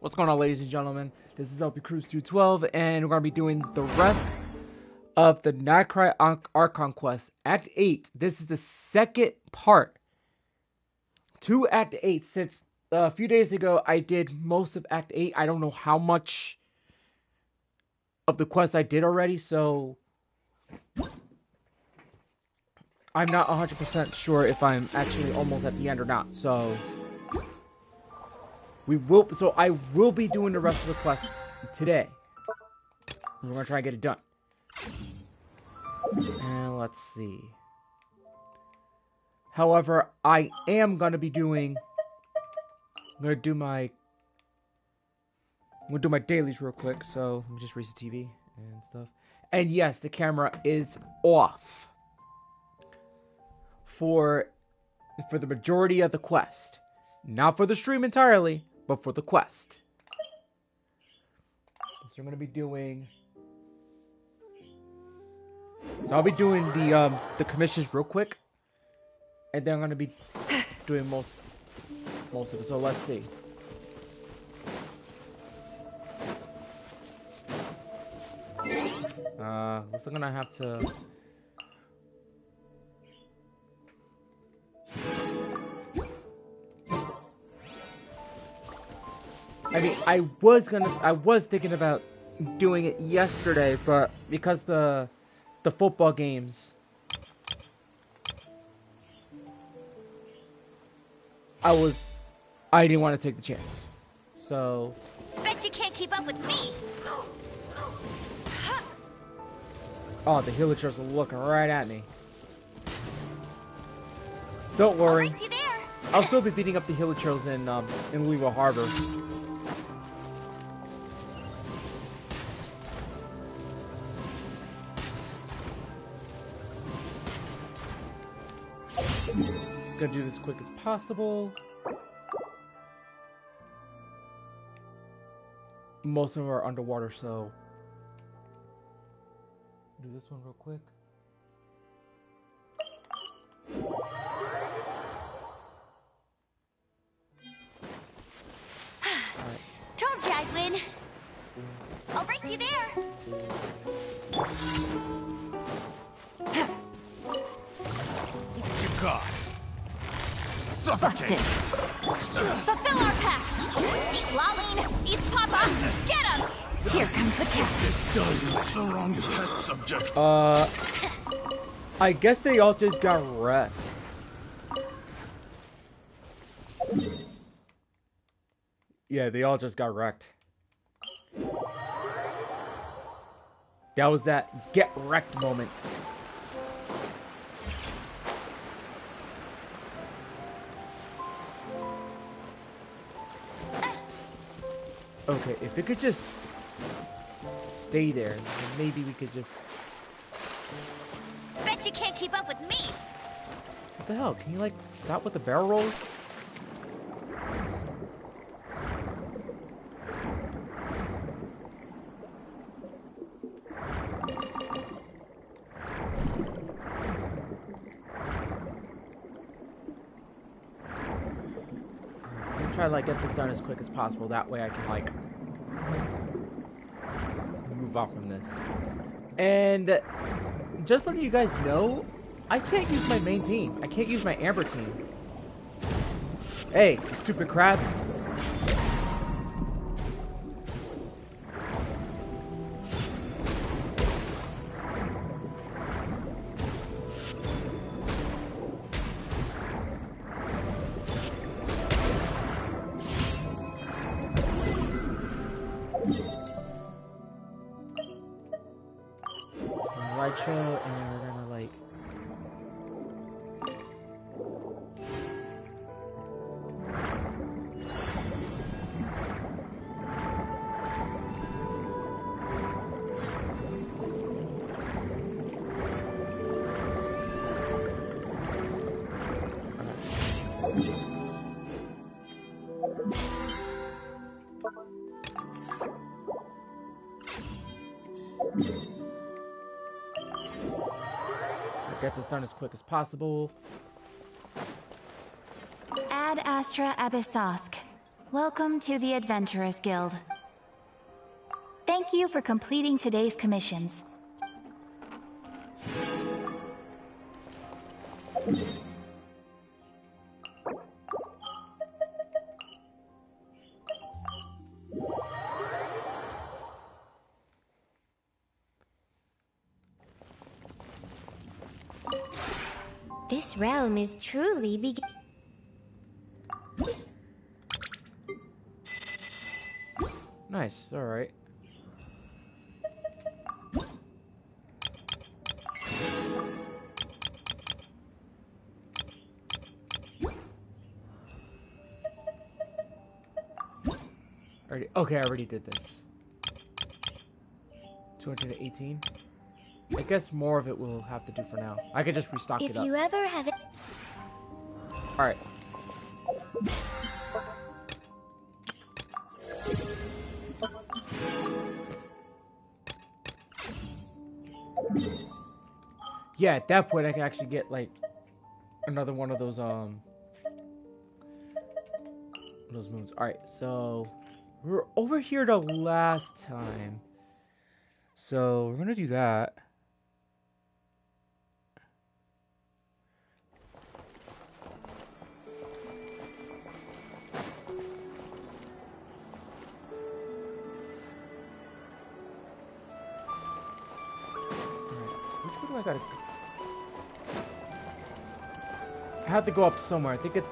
What's going on, ladies and gentlemen? This is LP Cruise 212, and we're going to be doing the rest of the Stream-Nod-Krai Archon Quest, Act 8. This is the second part to Act 8, since a few days ago I did most of Act 8. I don't know how much of the quest I did already, so I'm not 100% sure if I'm actually almost at the end or not, so I will be doing the rest of the quest today. We're gonna try and get it done. And let's see. However, I am gonna be doing. I'm gonna do my dailies real quick. So let me just raise the TV and stuff. And yes, the camera is off for the majority of the quest, not for the stream entirely, but for the quest. So I'm gonna be doing. So I'll be doing the commissions real quick, and then I'm gonna be doing most of it. So let's see. Looks like I'm gonna have to. I mean, I was thinking about doing it yesterday, but because the football games, I didn't want to take the chance. So. Bet you can't keep up with me. Oh, the villagers are looking right at me. Don't worry. I'll race you there. I'll still be beating up the villagers in Louisville Harbor. Just gonna do this as quick as possible. Most of them are underwater, so do this one real quick. Right. Told you I'd win. I'll race you there. You got Busted. Fulfill our pact. Eat Laline, eat Papa. Get him. Here comes the catch. the wrong test subject. I guess they all just got wrecked. Yeah, they all just got wrecked. That was that get wrecked moment. Okay, if it could just stay there, then maybe we could just. Bet you can't keep up with me. What the hell? Can you like stop with the barrel rolls? Try to like get this done as quick as possible. That way I can like move off from this. And just letting you guys know, I can't use my main team. I can't use my Amber team. Hey, you stupid crab. And we're gonna like get this done as quick as possible. Ad Astra Abyssosk. Welcome to the Adventurers Guild. Thank you for completing today's commissions. This realm is truly Nice, alright. Okay, I already did this. 218. I guess more of it we'll have to do for now. I could just restock it If up. you ever have it. Alright. Yeah, at that point I can actually get like another one of those moons. Alright, so we were over here the last time. So we're gonna do that. Which way do I gotta go? I have to go up somewhere. I think it's...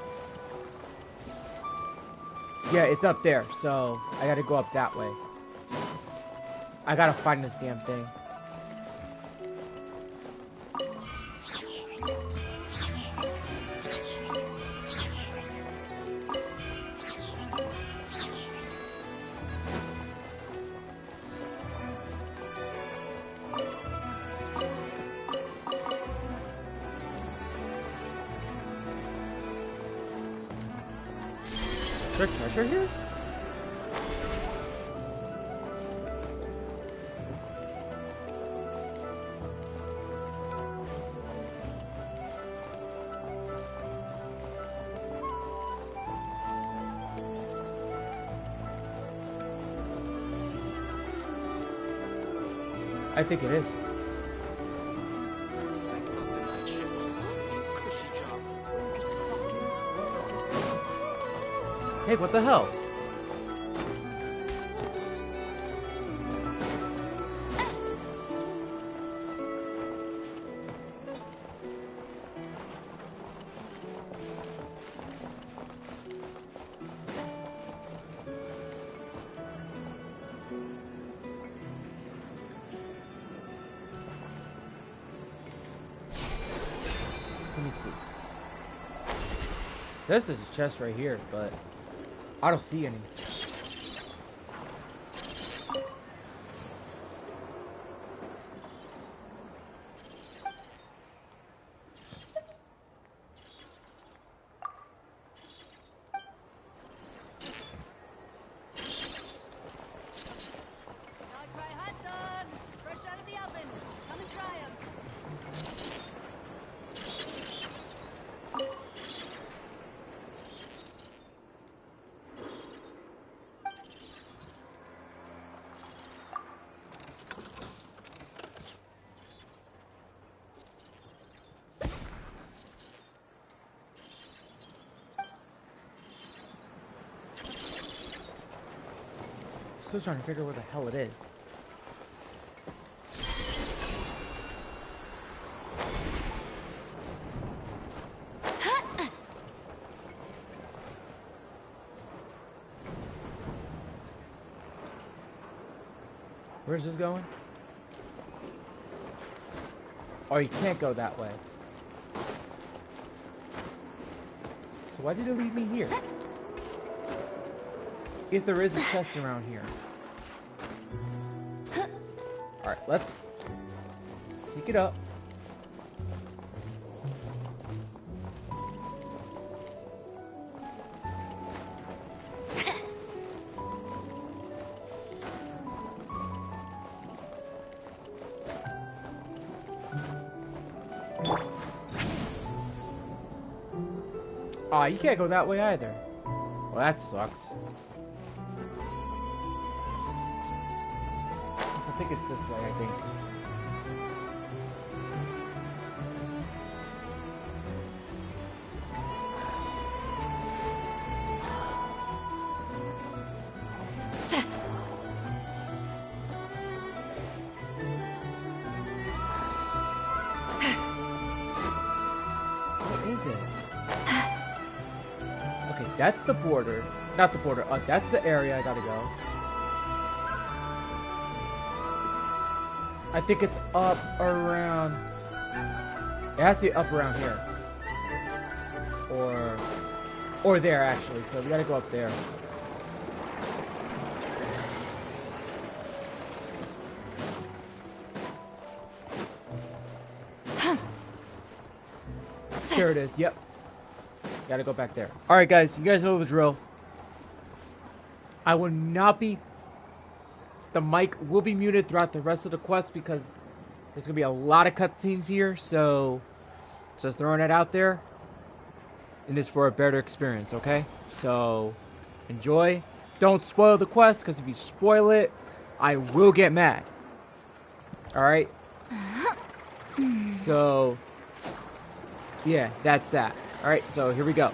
Yeah, it's up there. So, I gotta go up that way. I gotta find this damn thing. Is there treasure here? I think it is. Hey, what the hell? Let me see. There's a chest right here, but I don't see any. Nod-Krai hot dogs, fresh out of the oven. Come and try them. Still trying to figure where the hell it is. Where's this going? Oh, you can't go that way. So why did it leave me here? If there is a chest around here. Alright, let's seek it up. Aw, you can't go that way either. Well, that sucks. I think it's this way, I think. What is it? Okay, that's the border. Not the border. That's the area I gotta go. I think it's up around... It has to be up around here. Or there, actually. So we gotta go up there. There it is. Yep. Gotta go back there. Alright, guys. You guys know the drill. I will not be... The mic will be muted throughout the rest of the quest because there's going to be a lot of cutscenes here. So, just throwing it out there. And it's for a better experience, okay? So, enjoy. Don't spoil the quest because if you spoil it, I will get mad. Alright? So, yeah, that's that. Alright, so here we go.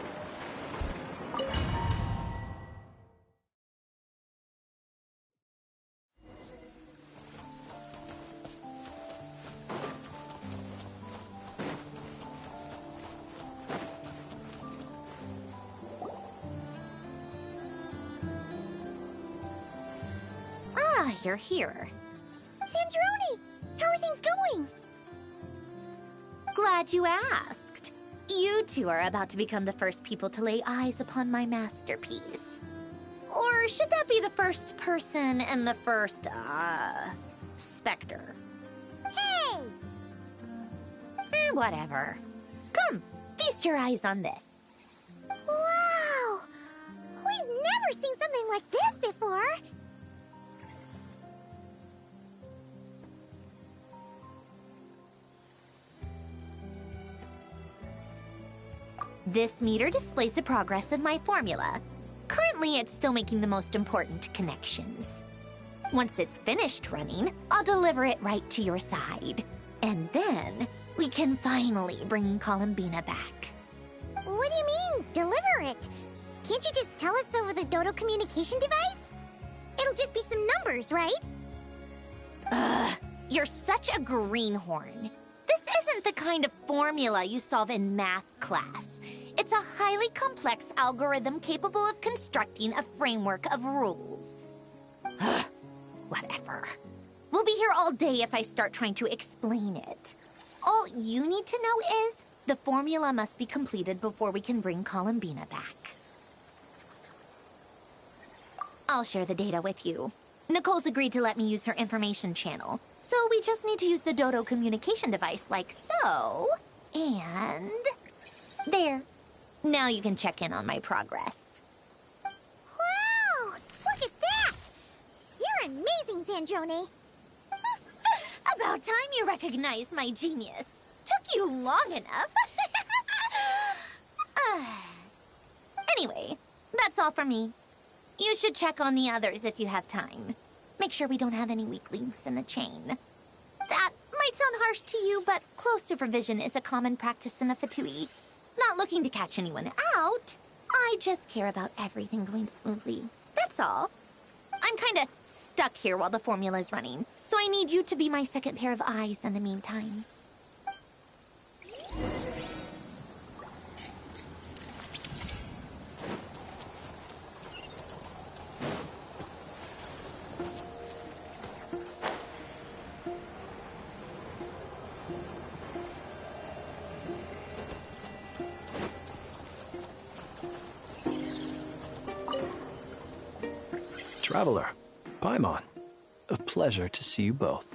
You're here. Sandrone! How are things going? Glad you asked. You two are about to become the first people to lay eyes upon my masterpiece. Or should that be the first person and the first, specter? Hey! Whatever. Come, feast your eyes on this. Wow! We've never seen something like this before! This meter displays the progress of my formula. Currently, it's still making the most important connections. Once it's finished running, I'll deliver it right to your side. And then, we can finally bring Columbina back. What do you mean, deliver it? Can't you just tell us over the Dodo communication device? It'll just be some numbers, right? Ugh, you're such a greenhorn. This isn't the kind of formula you solve in math class. It's a highly complex algorithm capable of constructing a framework of rules. Ugh, whatever. We'll be here all day if I start trying to explain it. All you need to know is the formula must be completed before we can bring Columbina back. I'll share the data with you. Nicole's agreed to let me use her information channel, so we just need to use the Dodo communication device like so. And... there. Now you can check in on my progress. Wow! Look at that! You're amazing, Sandrone. About time you recognized my genius. Took you long enough. Anyway, that's all for me. You should check on the others if you have time. Make sure we don't have any weak links in the chain. That might sound harsh to you, but close supervision is a common practice in the Fatui. Not looking to catch anyone out. I just care about everything going smoothly. That's all. I'm kinda stuck here while the formula's running, so I need you to be my second pair of eyes in the meantime. Traveler, Paimon, a pleasure to see you both.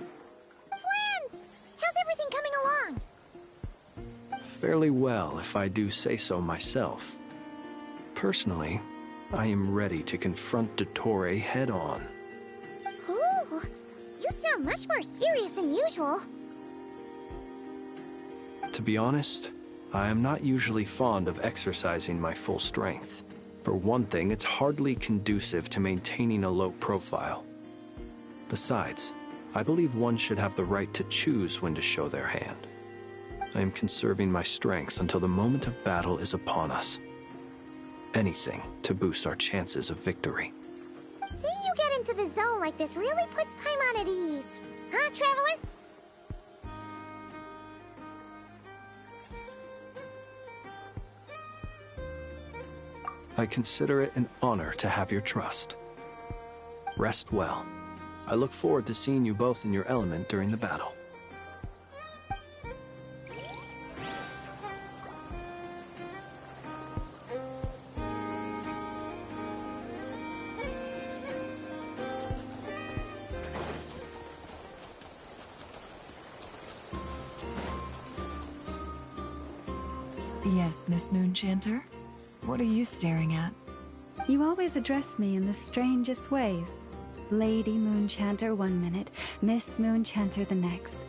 Flans! How's everything coming along? Fairly well, if I do say so myself. Personally, I am ready to confront Dottore head-on. Ooh, you sound much more serious than usual. To be honest, I am not usually fond of exercising my full strength. For one thing, it's hardly conducive to maintaining a low profile. Besides, I believe one should have the right to choose when to show their hand. I am conserving my strength until the moment of battle is upon us. Anything to boost our chances of victory. Seeing you get into the zone like this really puts Paimon at ease. Huh, Traveler? I consider it an honor to have your trust. Rest well. I look forward to seeing you both in your element during the battle. Yes, Miss Moonchanter? What are you staring at? You always address me in the strangest ways. Lady Moonchanter 1 minute, Miss Moonchanter the next.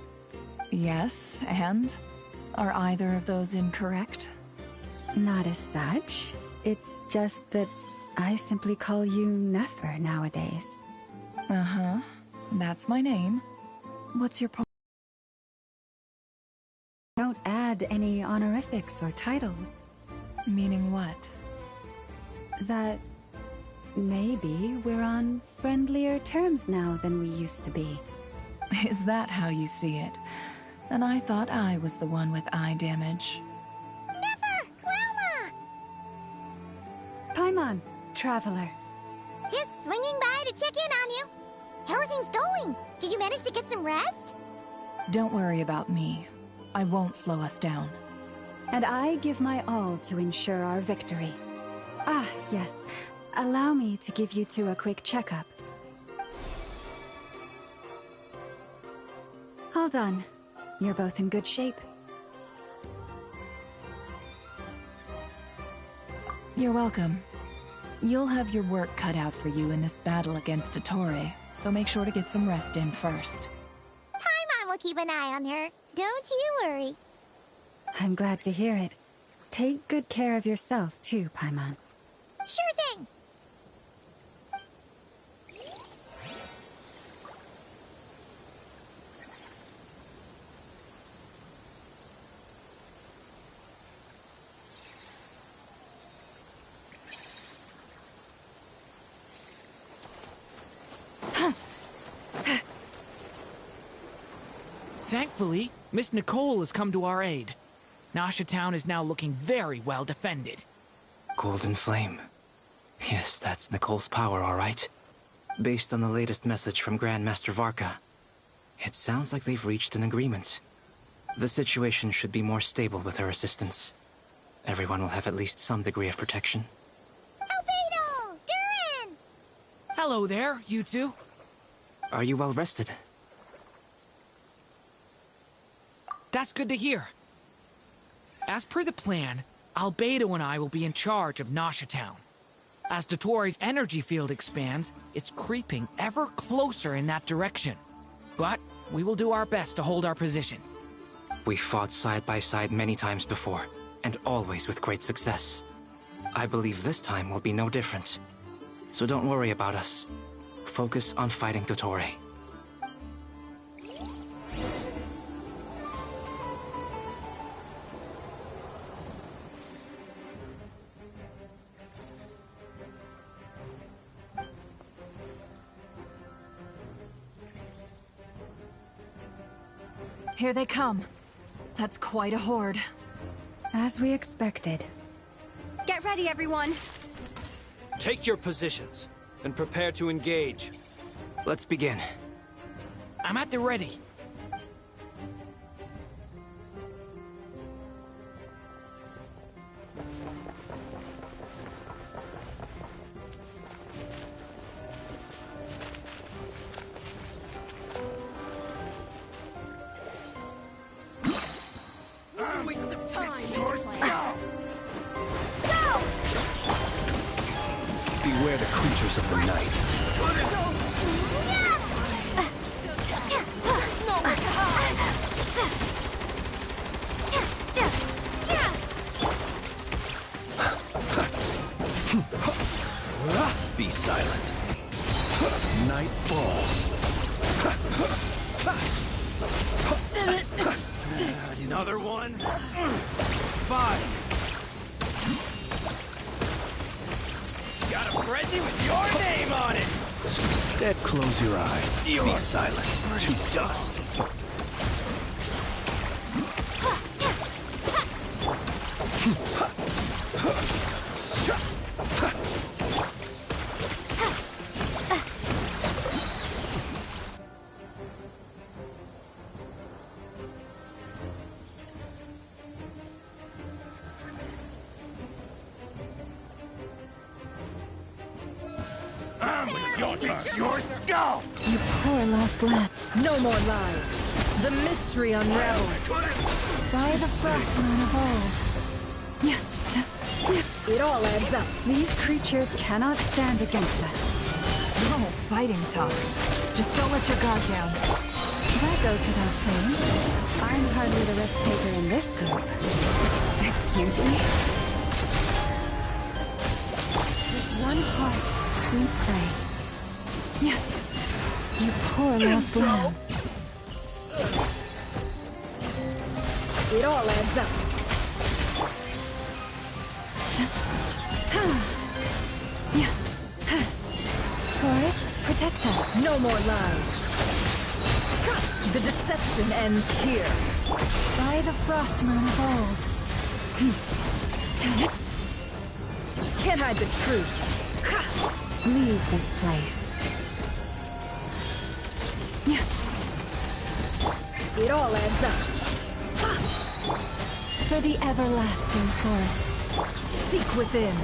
Yes, and? Are either of those incorrect? Not as such. It's just that I simply call you Nefer nowadays. Uh-huh. That's my name. What's your point? Don't add any honorifics or titles. Meaning what? That maybe we're on friendlier terms now than we used to be. Is that how you see it? And I thought I was the one with eye damage. Never! Wilma! Paimon, Traveler. Just swinging by to check in on you. How are things going? Did you manage to get some rest? Don't worry about me. I won't slow us down. And I give my all to ensure our victory. Ah, yes. Allow me to give you two a quick checkup. All done. You're both in good shape. You're welcome. You'll have your work cut out for you in this battle against Dottore, so make sure to get some rest in first. Paimon will keep an eye on her. Don't you worry. I'm glad to hear it. Take good care of yourself, too, Paimon. Sure thing. Thankfully, Miss Nicole has come to our aid. Nasha Town is now looking very well defended. Golden Flame. Yes, that's Nicole's power, all right. Based on the latest message from Grandmaster Varka, it sounds like they've reached an agreement. The situation should be more stable with her assistance. Everyone will have at least some degree of protection. Albedo! Durin! Hello there, you two. Are you well rested? That's good to hear. As per the plan, Albedo and I will be in charge of Nasha Town. As Dottore's energy field expands, it's creeping ever closer in that direction. But we will do our best to hold our position. We fought side by side many times before, and always with great success. I believe this time will be no different. So don't worry about us. Focus on fighting Dottore. Here they come. That's quite a horde. As we expected. Get ready, everyone. Take your positions, and prepare to engage. Let's begin. I'm at the ready. Waste of time. Beware the creatures of the night. be silent. Night falls. Another one? 5. Got a present with your name on it! Instead, close your eyes. Be silent. To dust. It's your turn. Your skull! You poor lost lamb. No more lies. The mystery unravels. By the frost moon of old. It all adds up. These creatures cannot stand against us. No fighting talk. Just don't let your guard down. That goes without saying. I'm hardly the risk taker in this group. Excuse me? With one heart, we pray. You poor lost lamb. It all adds up. Forest, protect us. No more lies. The deception ends here. By the frost moon of old. Can't hide the truth. Leave this place. It all adds up. For the everlasting forest. Seek within.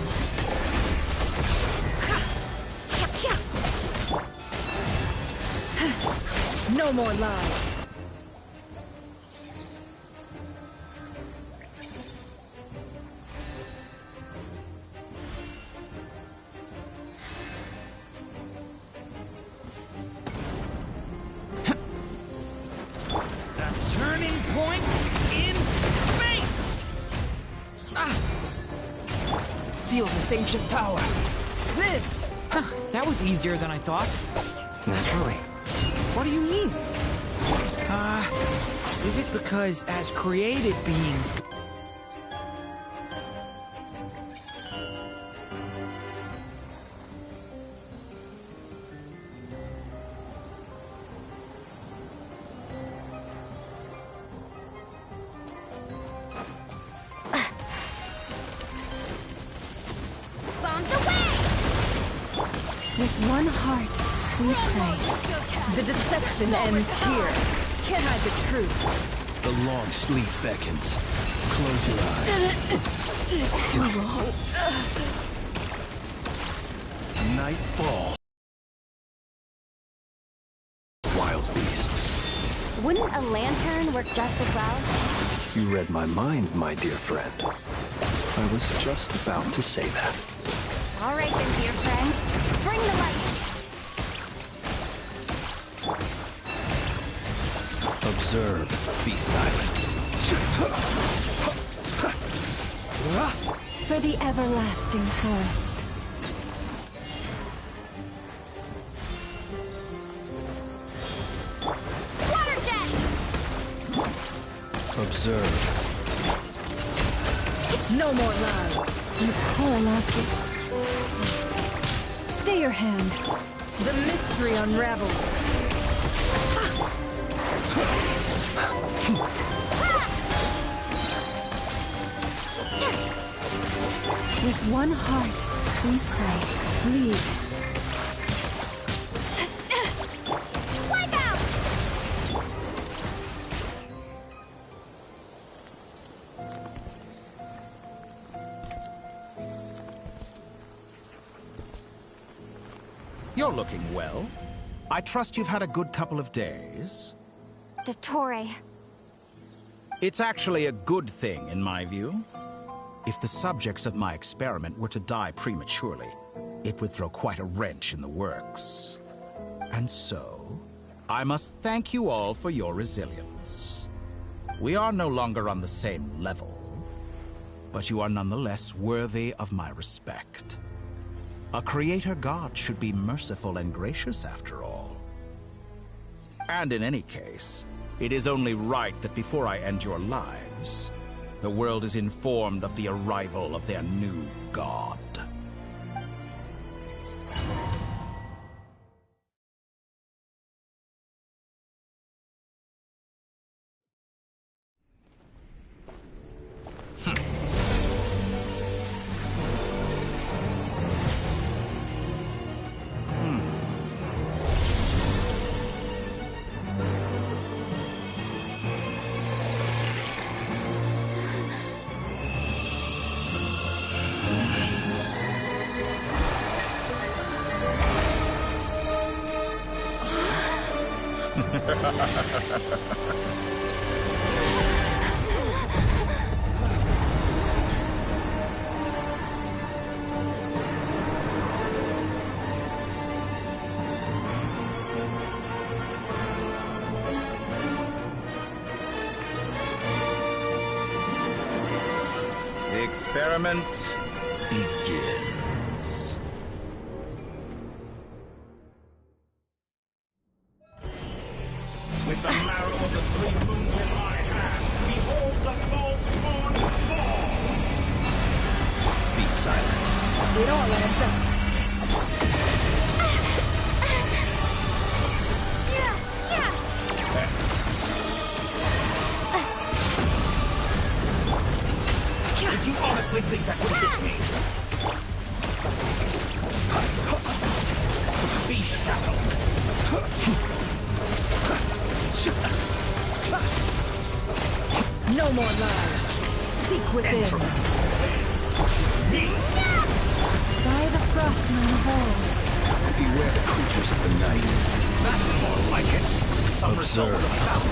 No more lies. Turning point in space! Feel this ancient power. Live! That was easier than I thought. Naturally. What do you mean? Is it because as created beings... With one heart, we pray. The deception ends here. Can't hide the truth. The long sleep beckons. Close your eyes. Too long. Night falls. Wild beasts. Wouldn't a lantern work just as well? You read my mind, my dear friend. I was just about to say that. All right then, dear friend. Bring the light. Observe. Be silent. For the everlasting forest. Water jet! Observe. No more lies. You poor lost it. Stay your hand. The mystery unravels. With one heart, we pray. Lead. Wipe out! You're looking well. I trust you've had a good couple of days. Dottore. It's actually a good thing, in my view. If the subjects of my experiment were to die prematurely, it would throw quite a wrench in the works. And so, I must thank you all for your resilience. We are no longer on the same level, but you are nonetheless worthy of my respect. A creator god should be merciful and gracious after all. And in any case, it is only right that before I end your lives, the world is informed of the arrival of their new god. The experiment begins. With the marrow of the 3 moons in my hand, behold the false moons fall! Be silent. It all adds up. Did you honestly think that would hit me? Be shackled! No more lies. Seek within. By the frost moon of old. Beware the creatures of the night. That's more like it. Some results are found.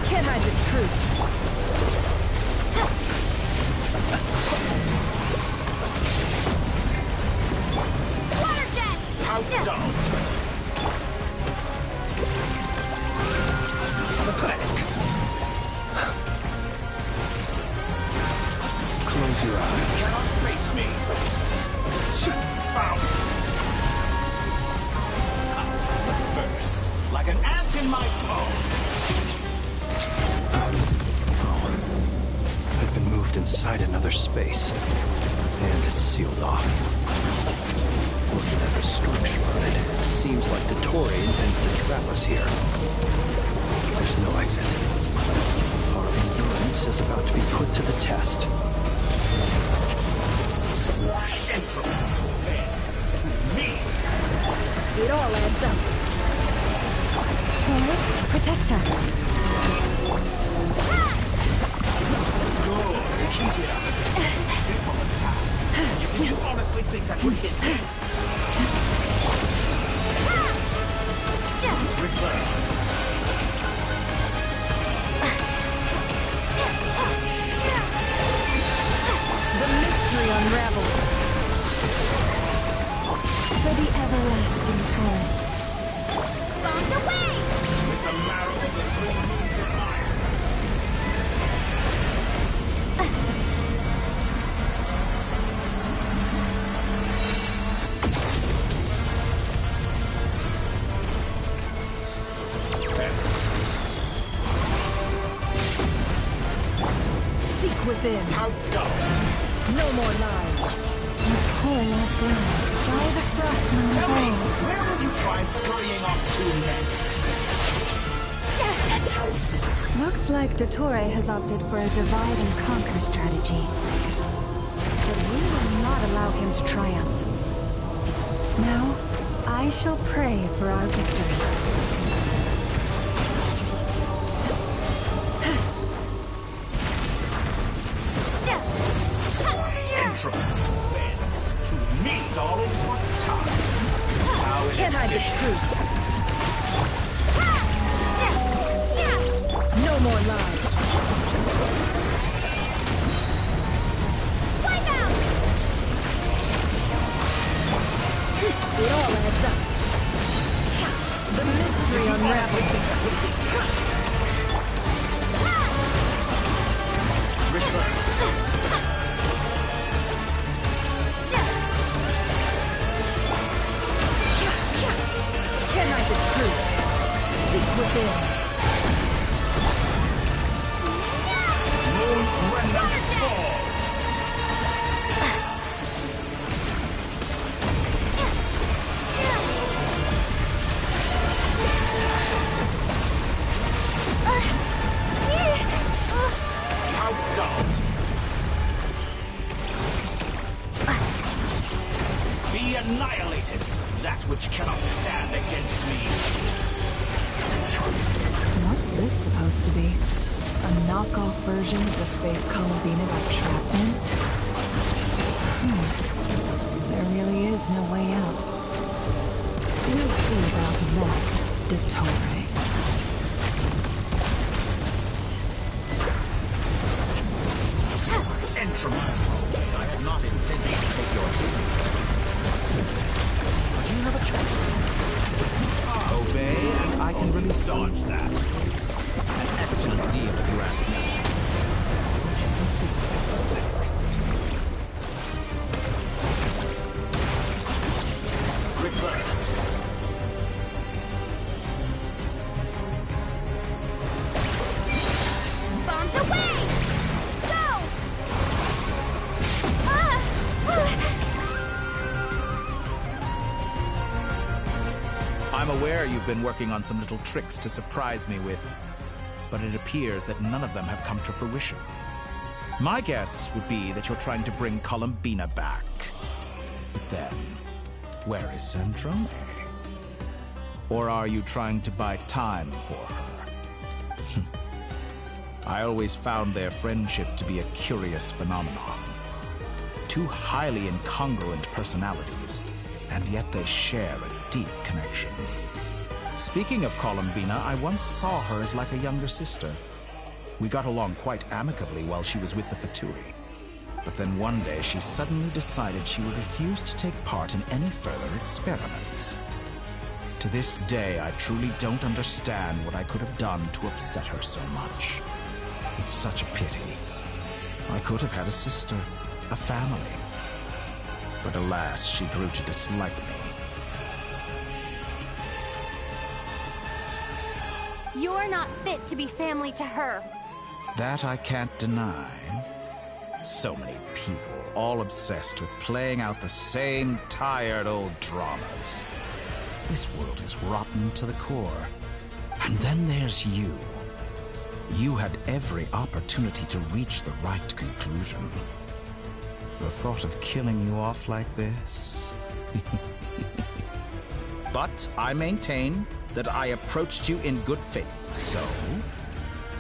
Can't hide the truth. Water jet! How dumb! Pathetic. Close your eyes. Cannot face me. Found. First, like an ant in my palm. I've been moved inside another space, and it's sealed off. Looking at the structure on it, it seems like the Torii intends to trap us here. There's no exit. Our endurance is about to be put to the test. Entropy bends to me. It all adds up. Forest, protect us. Good. Keep it up. It's a simple attack. Did you honestly think that would hit me? Reverse. The mystery unravels. For the everlasting forest. On the way! With the marrow of the 3 moons in my hand. Seek within. How dumb. No more lies. Your poor lost land. By the frost moon Tell of me, old. where will you try scurrying off to next? Looks like Dottore has opted for a divide and conquer strategy. But we will not allow him to triumph. Now, I shall pray for our victory. Entropy bends to me. Stalling for time. How Can't hide the inefficient. truth. No more lies. Wipe out! It all adds up. The mystery unravels. Reverse. annihilated. That which cannot stand against me. What's this supposed to be? A knockoff version of the space Columbina got trapped in? There really is no way out. We'll see about that, Dottore. Entrum. I had not intended to take your teammates. But you have a choice. Obey, and I can release dodge that. An excellent deal, if you ask me. Reverse. Bombs away! Go! I'm aware you've been working on some little tricks to surprise me with, but it appears that none of them have come to fruition. My guess would be that you're trying to bring Columbina back. But then, where is Sandrone? Or are you trying to buy time for her? I always found their friendship to be a curious phenomenon. Two highly incongruent personalities, and yet they share a deep connection. Speaking of Columbina, I once saw her as like a younger sister. We got along quite amicably while she was with the Fatui. But then one day she suddenly decided she would refuse to take part in any further experiments. To this day, I truly don't understand what I could have done to upset her so much. It's such a pity. I could have had a sister, a family. But alas, she grew to dislike me. You're not fit to be family to her. That I can't deny. So many people, all obsessed with playing out the same tired old dramas. This world is rotten to the core. And then there's you. You had every opportunity to reach the right conclusion. The thought of killing you off like this? But I maintain that I approached you in good faith, so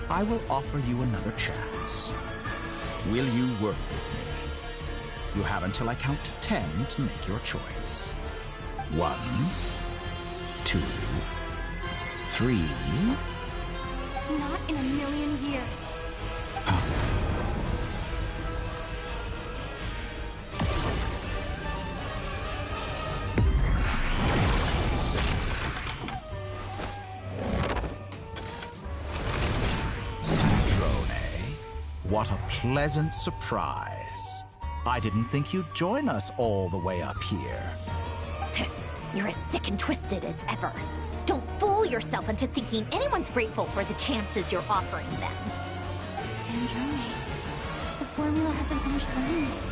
I will offer you another chance. Will you work with me? You have until I count to 10 to make your choice. 1, 2, 3. Not in a million years. What a pleasant surprise. I didn't think you'd join us all the way up here. You're as sick and twisted as ever. Don't fool yourself into thinking anyone's grateful for the chances you're offering them. Sandrone, the formula hasn't finished running yet.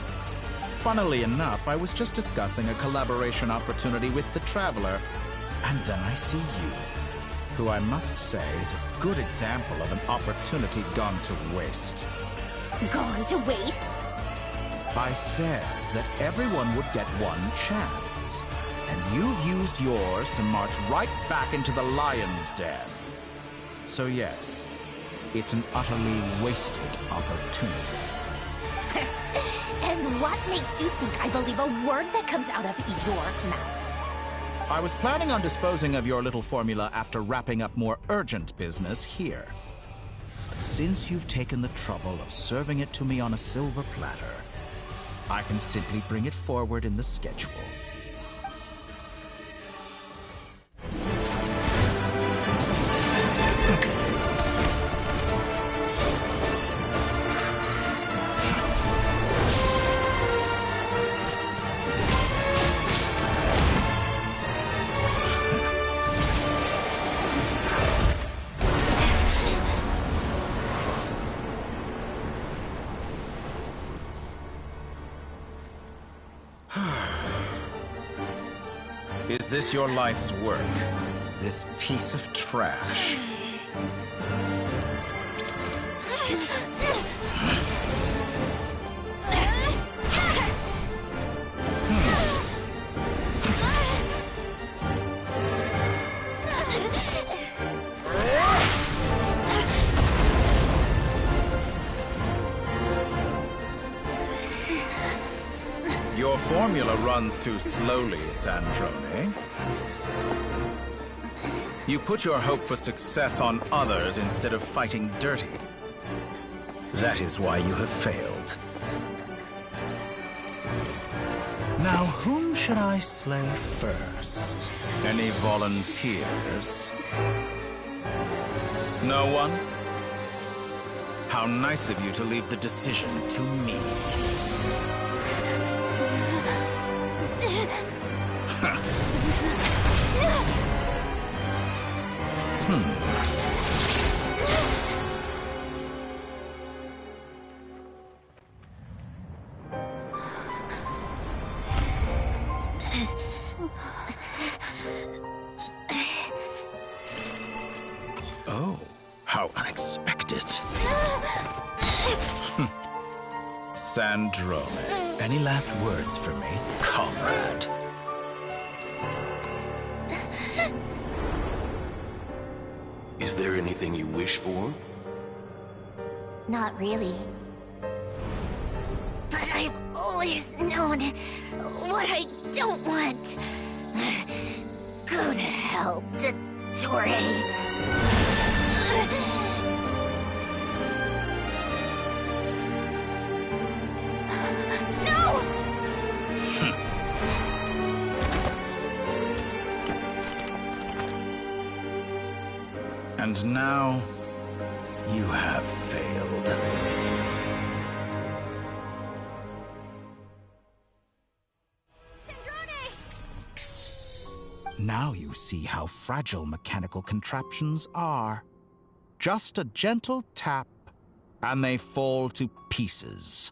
Funnily enough, I was just discussing a collaboration opportunity with the Traveler, and then I see you, who I must say is a good example of an opportunity gone to waste. Gone to waste? I said that everyone would get one chance, and you've used yours to march right back into the lion's den. So yes, it's an utterly wasted opportunity. And what makes you think I believe a word that comes out of your mouth? I was planning on disposing of your little formula after wrapping up more urgent business here. But since you've taken the trouble of serving it to me on a silver platter, I can simply bring it forward in the schedule. Is this your life's work? This piece of trash? Your formula runs too slowly, Sandrone. You put your hope for success on others instead of fighting dirty. That is why you have failed. Now, whom should I slay first? Any volunteers? No one? How nice of you to leave the decision to me. Oh, how unexpected. Sandrone, any last words for me, comrade? Is there anything you wish for? Not really. But I've always known what I don't want. Go to hell, Dottore. And now, you have failed. Now you see how fragile mechanical contraptions are. Just a gentle tap, and they fall to pieces.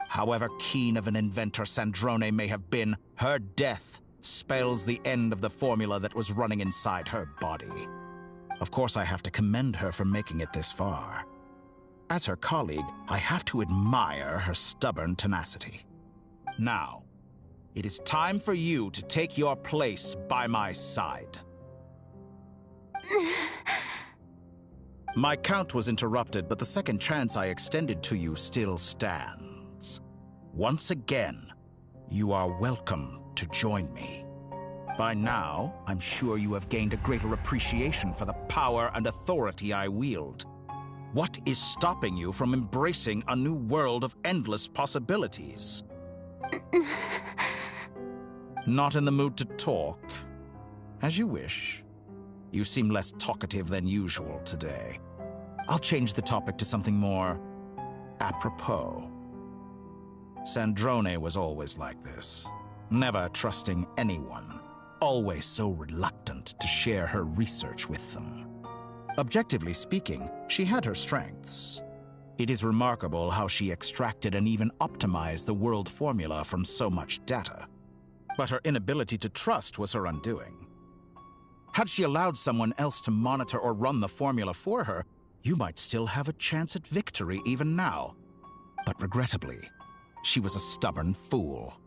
However keen of an inventor Sandrone may have been, her death spells the end of the formula that was running inside her body. Of course, I have to commend her for making it this far. As her colleague, I have to admire her stubborn tenacity. Now, it is time for you to take your place by my side. My count was interrupted, but the second chance I extended to you still stands. Once again, you are welcome to join me. By now, I'm sure you have gained a greater appreciation for the power and authority I wield. What is stopping you from embracing a new world of endless possibilities? Not in the mood to talk? As you wish. You seem less talkative than usual today. I'll change the topic to something more apropos. Sandrone was always like this, never trusting anyone. Always so reluctant to share her research with them. Objectively speaking, she had her strengths. It is remarkable how she extracted and even optimized the world formula from so much data. But her inability to trust was her undoing. Had she allowed someone else to monitor or run the formula for her, you might still have a chance at victory even now. But regrettably, she was a stubborn fool.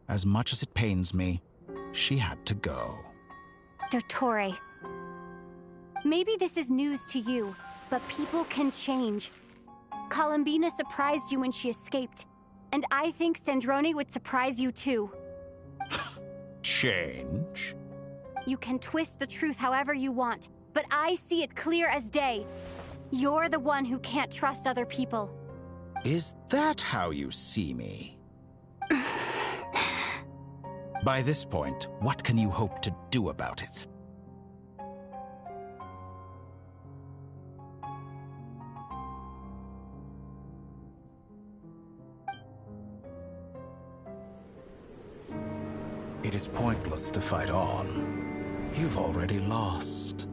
As much as it pains me, she had to go. Dottore. Maybe this is news to you, but people can change. Columbina surprised you when she escaped, and I think Sandrone would surprise you too. Change? You can twist the truth however you want, but I see it clear as day. You're the one who can't trust other people. Is that how you see me? By this point, what can you hope to do about it? It is pointless to fight on. You've already lost.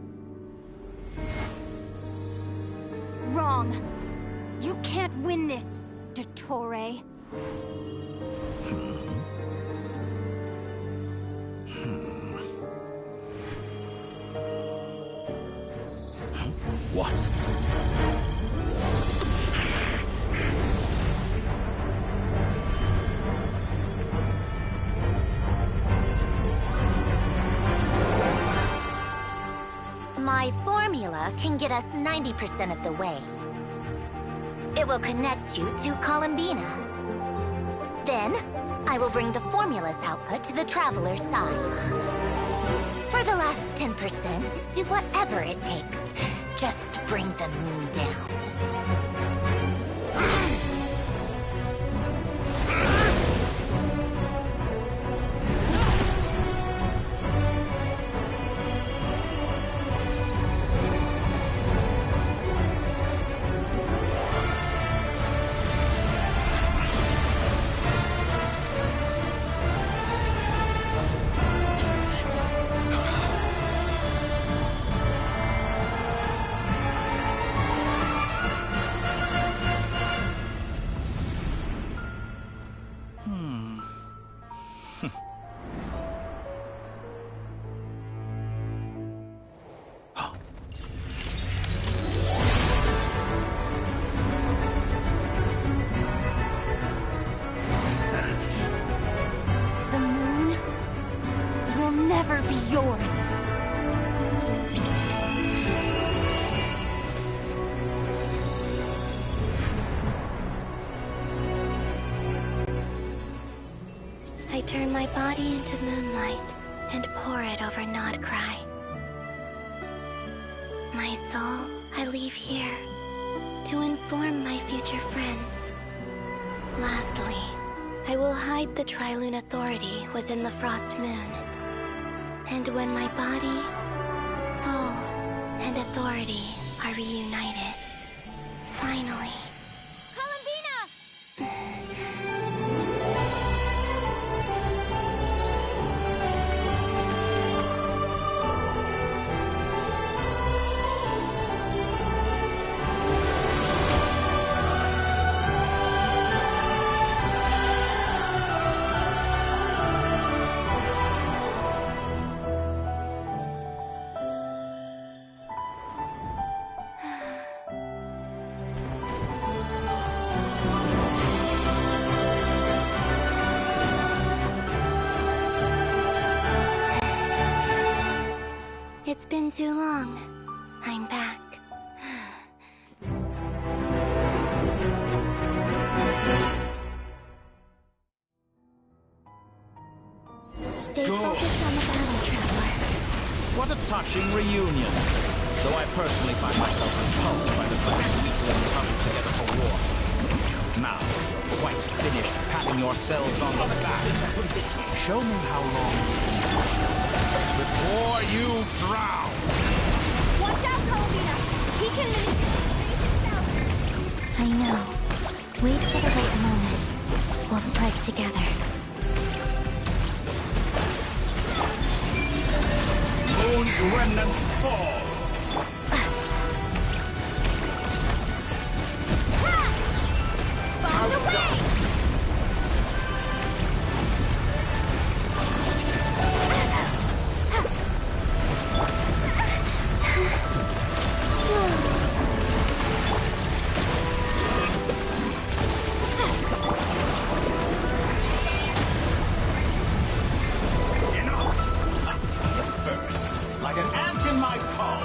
Wrong. You can't win this, Dottore. What? My formula can get us 90% of the way. It will connect you to Columbina. Then, I will bring the formula's output to the traveler's side. For the last 10%, do whatever it takes. Just bring the moon down. The moon will never be yours. I turn my body into moonlight and pour it over Nod-Krai. My soul I leave here to inform my future friends. Lastly, I will hide the Trilune Authority within the Frost Moon. And when my body, soul, and authority are reunited, finally... It's been too long. I'm back. Stay focused on the battle, Traveler. What a touching reunion. Though I personally find myself repulsed by the sight of weaklings huddled together for war. Now, you're quite finished patting yourselves on the back. Show me how long before you drown. Watch out, Columbina! He can... I know. Wait for the right moment. We'll strike together. Moon's remnants fall. Bomb away! First, like an ant in my palm.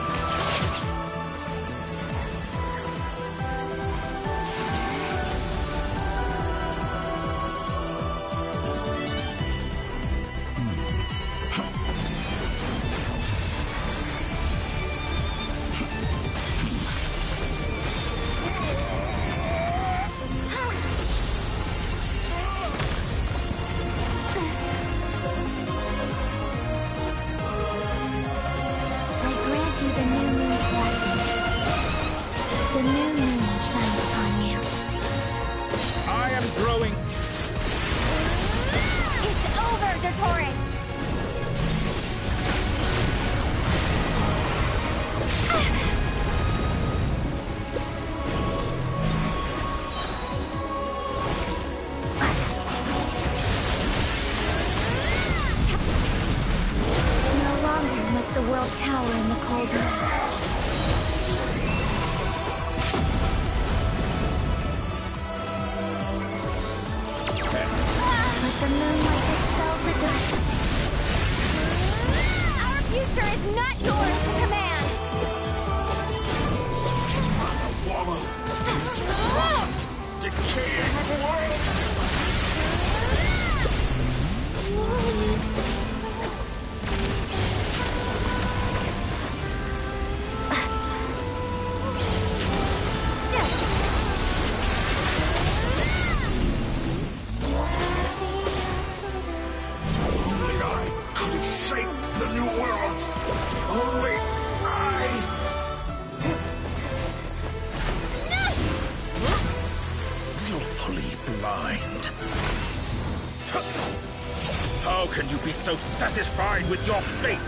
How can you be so satisfied with your fate?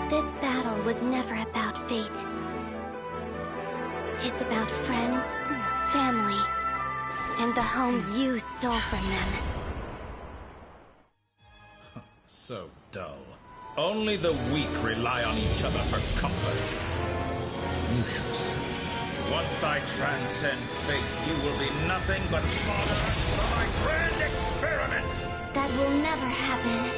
This battle was never about fate. It's about friends, family, and the home you stole from them. So dull. Only the weak rely on each other for comfort. You shall see. Once I transcend fate, you will be nothing but fodder for my grand experiment! That will never happen.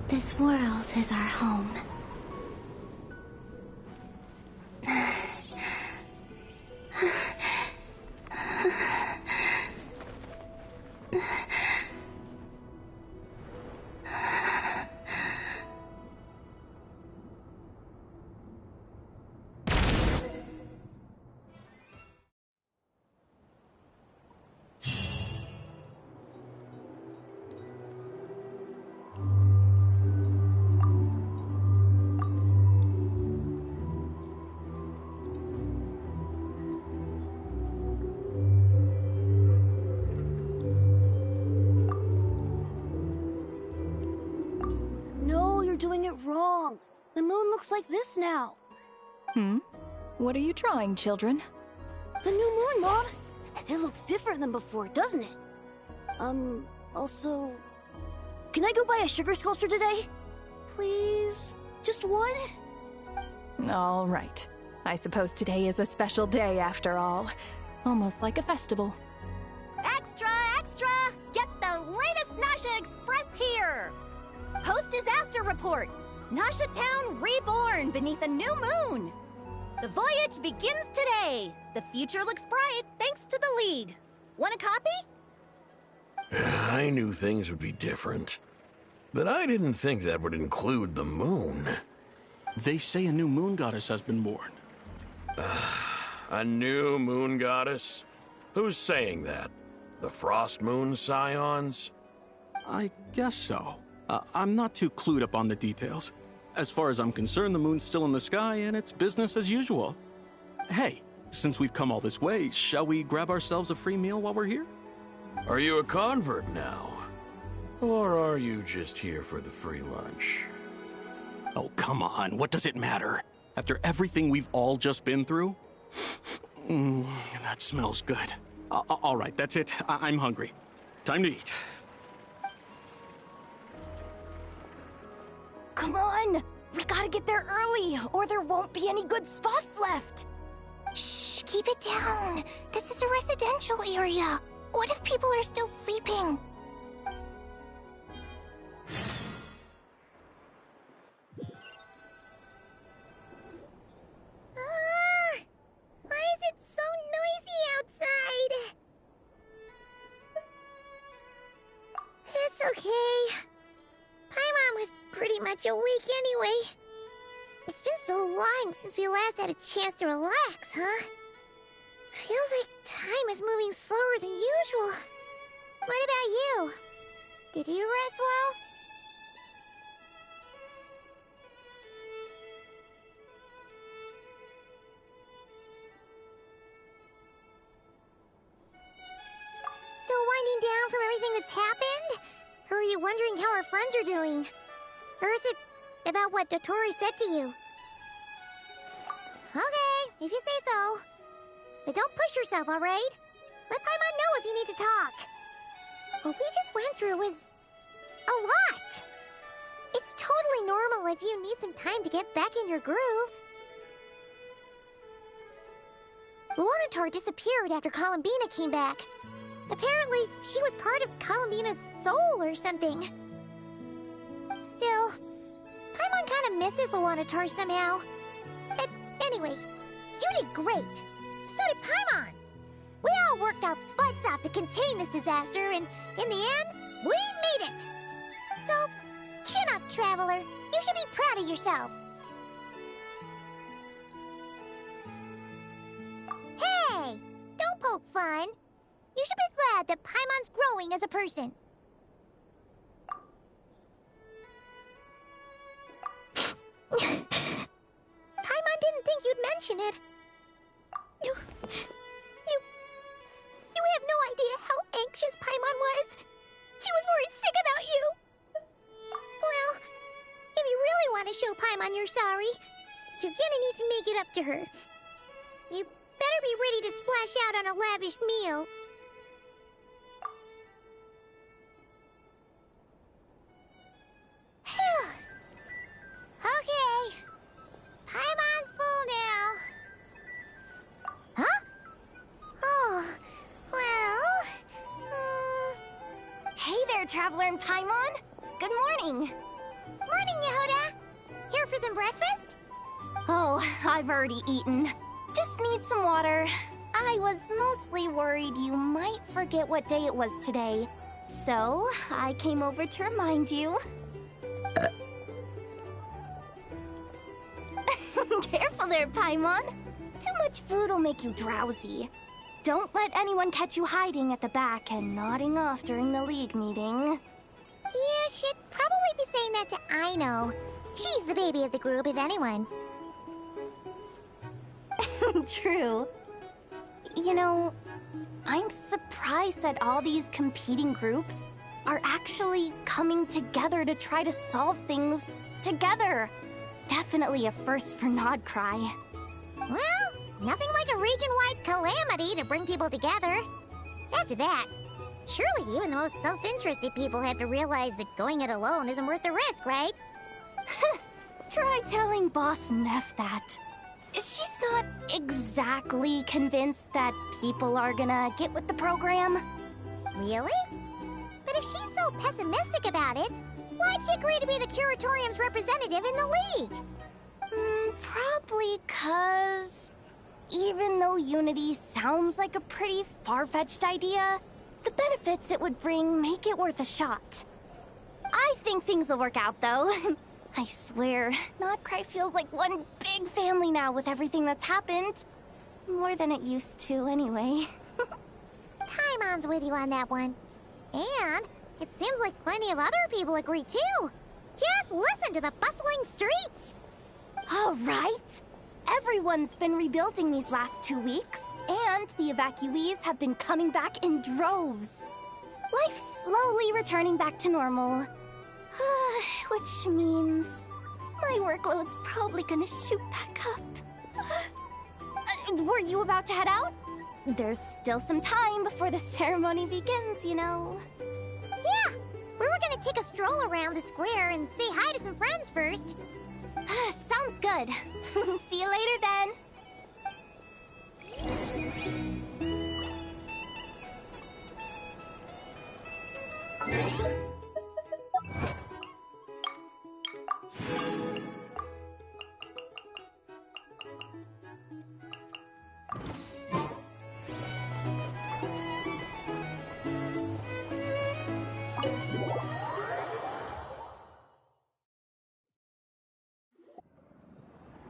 This world is our home. Doing it wrong. The moon looks like this now. What are you drawing, children? The new moon, Mom. It looks different than before, doesn't it? Also... Can I go buy a sugar sculpture today? Please? Just one? All right. I suppose today is a special day after all. Almost like a festival. Extra, extra! Get the latest Nasha Express here! Post-disaster report! Nasha Town reborn beneath a new moon! The voyage begins today! The future looks bright thanks to the League. Want a copy? I knew things would be different. But I didn't think that would include the moon. They say a new moon goddess has been born. A new moon goddess? Who's saying that? The Frost Moon Scions? I guess so. I'm not too clued up on the details. As far as I'm concerned, the moon's still in the sky and it's business as usual. Hey, since we've come all this way, shall we grab ourselves a free meal while we're here? Are you a convert now? Or are you just here for the free lunch? Oh, come on. What does it matter? After everything we've all just been through? That smells good. All right, that's it. I'm hungry. Time to eat. Come on! We gotta get there early, or there won't be any good spots left! Shh, keep it down. This is a residential area. What if people are still sleeping? much a week anyway. It's been so long since we last had a chance to relax, huh? Feels like time is moving slower than usual. What about you? Did you rest well? Still winding down from everything that's happened? Or are you wondering how our friends are doing? Or is it about what Dotori said to you? Okay, if you say so. But don't push yourself, alright? Let Paimon know if you need to talk. What we just went through was a lot. It's totally normal if you need some time to get back in your groove. Luonatar disappeared after Columbina came back. Apparently, she was part of Columbina's soul or something. Still, Paimon kind of misses Luonatar somehow. But anyway, you did great. So did Paimon. We all worked our butts off to contain this disaster, and in the end, we made it. So, chin up, Traveler. You should be proud of yourself. Hey! Don't poke fun. You should be glad that Paimon's growing as a person. Paimon didn't think you'd mention it. You have no idea how anxious Paimon was. She was worried sick about you. Well, if you really want to show Paimon you're sorry, you're gonna need to make it up to her. You better be ready to splash out on a lavish meal. Okay. Paimon's full now. Huh? Oh, well... Hey there, Traveler and Paimon. Good morning. Morning, Yehuda. Here for some breakfast? Oh, I've already eaten. Just need some water. I was mostly worried you might forget what day it was today. So, I came over to remind you. Careful there, Paimon. Too much food will make you drowsy. Don't let anyone catch you hiding at the back and nodding off during the league meeting. You should probably be saying that to Aino. She's the baby of the group, if anyone. True. You know, I'm surprised that all these competing groups are actually coming together to try to solve things together. Definitely a first for Nod-Krai. Well, nothing like a region-wide calamity to bring people together. After that, surely even the most self-interested people have to realize that going it alone isn't worth the risk, right? Try telling Boss Neff that. She's not exactly convinced that people are gonna get with the program. Really? But if she's so pessimistic about it, why'd she agree to be the Curatorium's representative in the league? Probably 'cause even though Unity sounds like a pretty far-fetched idea, the benefits it would bring make it worth a shot. I think things will work out, though. I swear, Nod-Krai feels like one big family now with everything that's happened. More than it used to, anyway. Paimon's with you on that one. And it seems like plenty of other people agree, too. Just listen to the bustling streets. All right. Everyone's been rebuilding these last 2 weeks, and the evacuees have been coming back in droves. Life's slowly returning back to normal. Which means my workload's probably gonna shoot back up. Were you about to head out? There's still some time before the ceremony begins, you know. Yeah, we were gonna take a stroll around the square and say hi to some friends first. Sounds good. See you later then.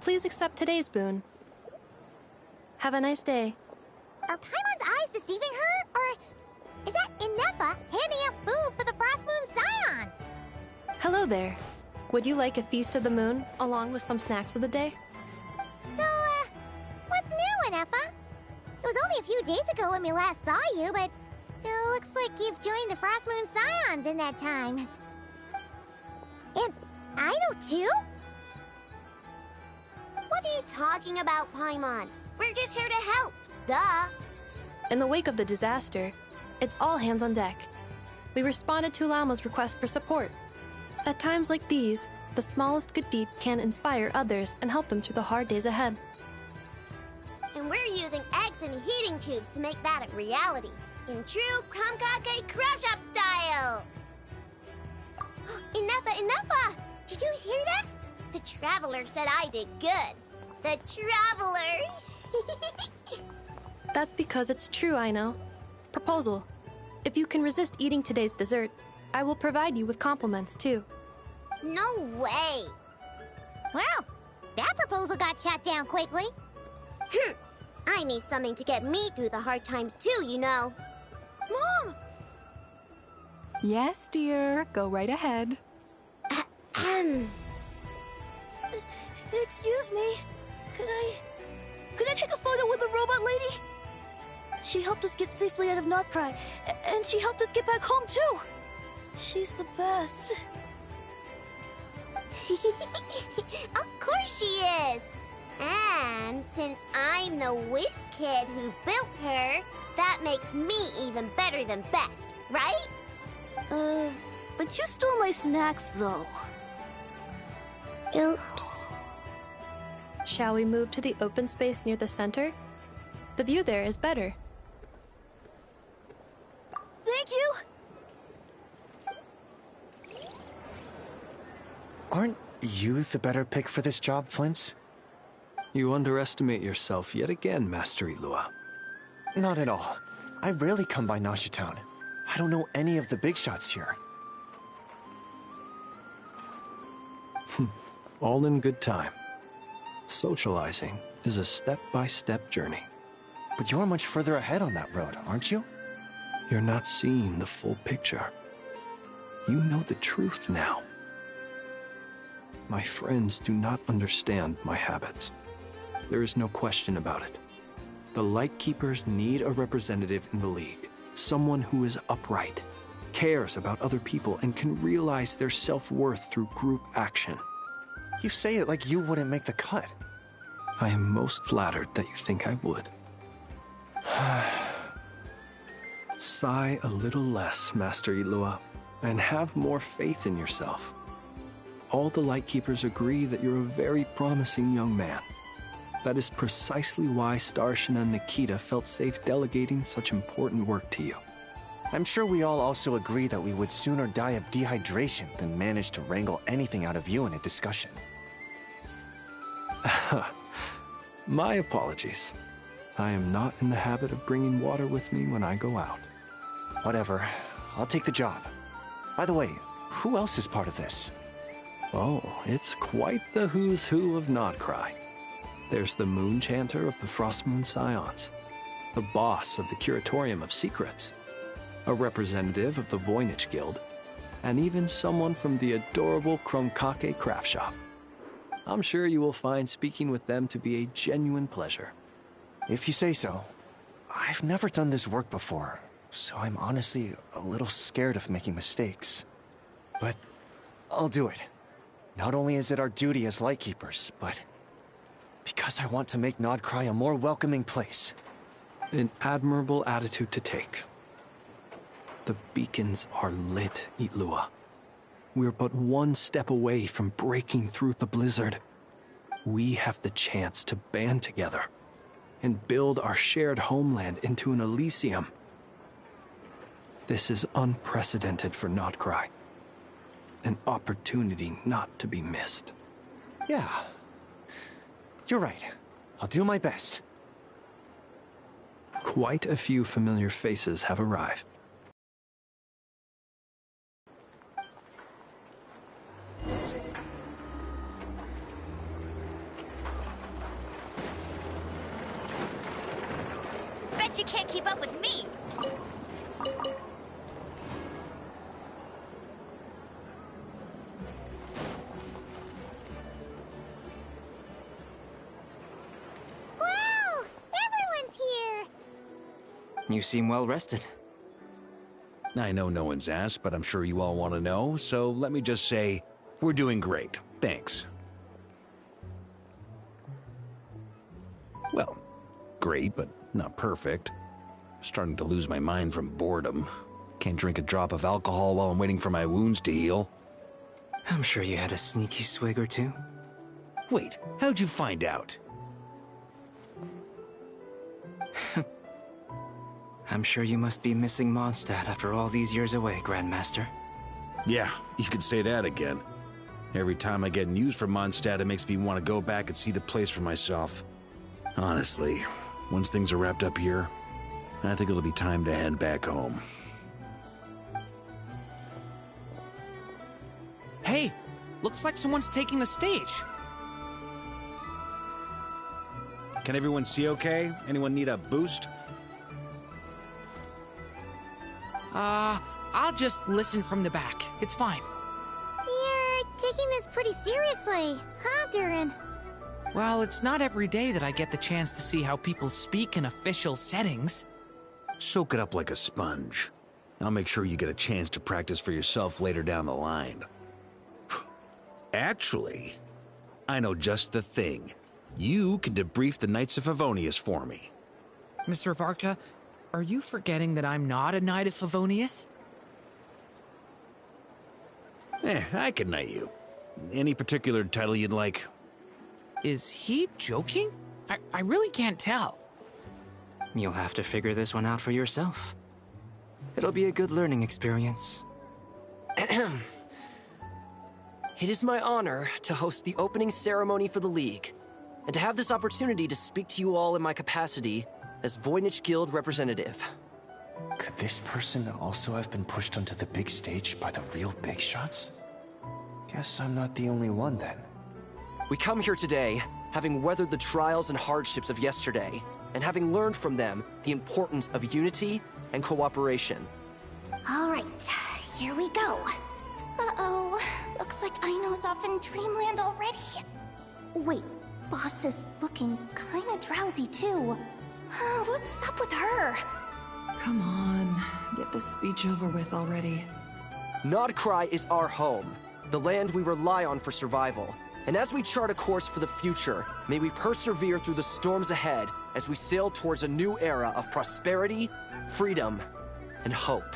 Please accept today's boon. Have a nice day. Are Paimon's eyes deceiving her? Or is that Inepa handing out food for the Frost Moon Scions? Hello there. Would you like a feast of the moon, along with some snacks of the day? So, what's new, Inepa? It was only a few days ago when we last saw you, but it looks like you've joined the Frost Moon Scions in that time. And I know too? What are you talking about, Paimon? We're just here to help. Duh. In the wake of the disaster, it's all hands on deck. We responded to Lama's request for support. At times like these, the smallest good deed can inspire others and help them through the hard days ahead. And we're using eggs and heating tubes to make that a reality. In true Krumkake Craft Shop style! Inepa! Did you hear that? The Traveler said I did good. The Traveler! That's because it's true, I know. Proposal. If you can resist eating today's dessert, I will provide you with compliments, too. No way! Well, that proposal got shot down quickly. I need something to get me through the hard times too, you know. Mom! Yes, dear. Go right ahead. Excuse me. Could I take a photo with the robot lady? She helped us get safely out of Nod-Krai, and she helped us get back home too. She's the best. Of course she is! And since I'm the whiz kid who built her, that makes me even better than best, right? But you stole my snacks, though. Oops. Shall we move to the open space near the center? The view there is better. Thank you! Aren't you the better pick for this job, Flint? You underestimate yourself yet again, Master Ilua. Not at all. I rarely come by Nasha Town. I don't know any of the big shots here. All in good time. Socializing is a step-by-step journey. But you're much further ahead on that road, aren't you? You're not seeing the full picture. You know the truth now. My friends do not understand my habits. There is no question about it. The Lightkeepers need a representative in the League. Someone who is upright, cares about other people, and can realize their self-worth through group action. You say it like you wouldn't make the cut. I am most flattered that you think I would. Sigh a little less, Master Ilua, and have more faith in yourself. All the Lightkeepers agree that you're a very promising young man. That is precisely why Starshin and Nikita felt safe delegating such important work to you. I'm sure we all also agree that we would sooner die of dehydration than manage to wrangle anything out of you in a discussion. My apologies. I am not in the habit of bringing water with me when I go out. Whatever. I'll take the job. By the way, who else is part of this? Oh, it's quite the who's who of Nod-Krai. There's the Moon Chanter of the Frost Moon Scions, the boss of the Curatorium of Secrets, a representative of the Voynich Guild, and even someone from the adorable Krumkake Craft Shop. I'm sure you will find speaking with them to be a genuine pleasure. If you say so. I've never done this work before, so I'm honestly a little scared of making mistakes. But I'll do it. Not only is it our duty as Lightkeepers, but because I want to make Nod-Krai a more welcoming place. An admirable attitude to take. The beacons are lit, Ilua. We're but one step away from breaking through the blizzard. We have the chance to band together and build our shared homeland into an Elysium. This is unprecedented for Nod-Krai. An opportunity not to be missed. Yeah. You're right. I'll do my best. Quite a few familiar faces have arrived. Bet you can't keep up with me. Wow! Everyone's here! You seem well rested. I know no one's asked, but I'm sure you all want to know, so let me just say, we're doing great. Thanks. Well, great, but not perfect. Starting to lose my mind from boredom. Can't drink a drop of alcohol while I'm waiting for my wounds to heal. I'm sure you had a sneaky swig or two. Wait, how'd you find out? I'm sure you must be missing Mondstadt after all these years away, Grandmaster. Yeah, you could say that again. Every time I get news from Mondstadt, it makes me want to go back and see the place for myself. Honestly, once things are wrapped up here, I think it'll be time to head back home. Hey, looks like someone's taking the stage. Can everyone see okay? Anyone need a boost? I'll just listen from the back. It's fine. You're taking this pretty seriously, huh, Durin? Well, it's not every day that I get the chance to see how people speak in official settings. Soak it up like a sponge. I'll make sure you get a chance to practice for yourself later down the line. Actually, I know just the thing. You can debrief the Knights of Favonius for me. Mr. Varka, are you forgetting that I'm not a Knight of Favonius? I can knight you. Any particular title you'd like? Is he joking? I really can't tell. You'll have to figure this one out for yourself. It'll be a good learning experience. It is my honor to host the opening ceremony for the League, and to have this opportunity to speak to you all in my capacity as Voynich Guild representative. Could this person also have been pushed onto the big stage by the real big shots? Guess I'm not the only one then. We come here today, having weathered the trials and hardships of yesterday, and having learned from them the importance of unity and cooperation. All right, here we go. Uh-oh, looks like Aino's off in Dreamland already. Wait, Boss is looking kinda drowsy too. What's up with her? Come on, get this speech over with already. Nod-Krai is our home, the land we rely on for survival. And as we chart a course for the future, may we persevere through the storms ahead as we sail towards a new era of prosperity, freedom, and hope.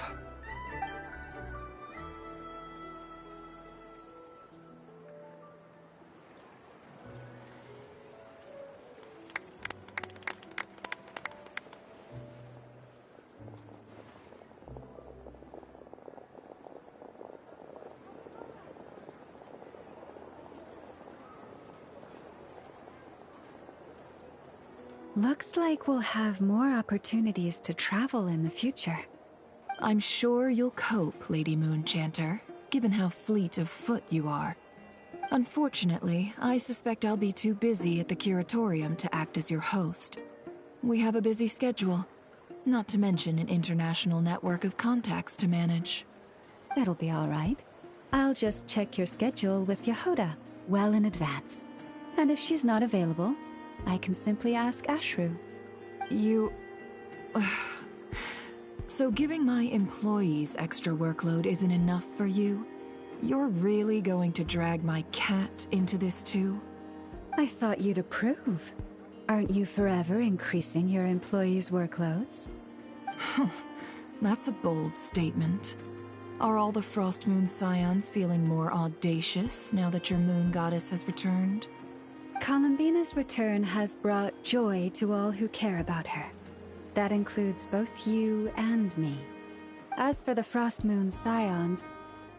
Looks like we'll have more opportunities to travel in the future. I'm sure you'll cope, Lady Moonchanter, given how fleet of foot you are. Unfortunately, I suspect I'll be too busy at the Curatorium to act as your host. We have a busy schedule, not to mention an international network of contacts to manage. It'll be all right. I'll just check your schedule with Yehoda well in advance. And if she's not available, I can simply ask Ashru. You... So giving my employees extra workload isn't enough for you? You're really going to drag my cat into this too? I thought you'd approve. Aren't you forever increasing your employees' workloads? That's a bold statement. Are all the Frost Moon Scions feeling more audacious now that your moon goddess has returned? Columbina's return has brought joy to all who care about her. That includes both you and me. As for the Frost Moon Scions,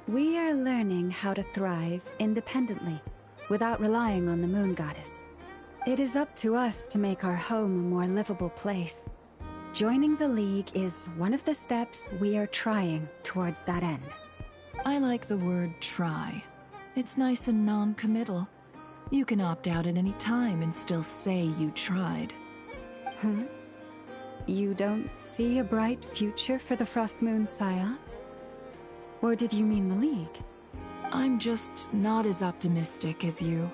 we are learning how to thrive independently, without relying on the moon goddess. It is up to us to make our home a more livable place. Joining the League is one of the steps we are trying towards that end. I like the word try. It's nice and non-committal. You can opt out at any time and still say you tried. You don't see a bright future for the Frost Moon Scions? Or did you mean the League? I'm just not as optimistic as you.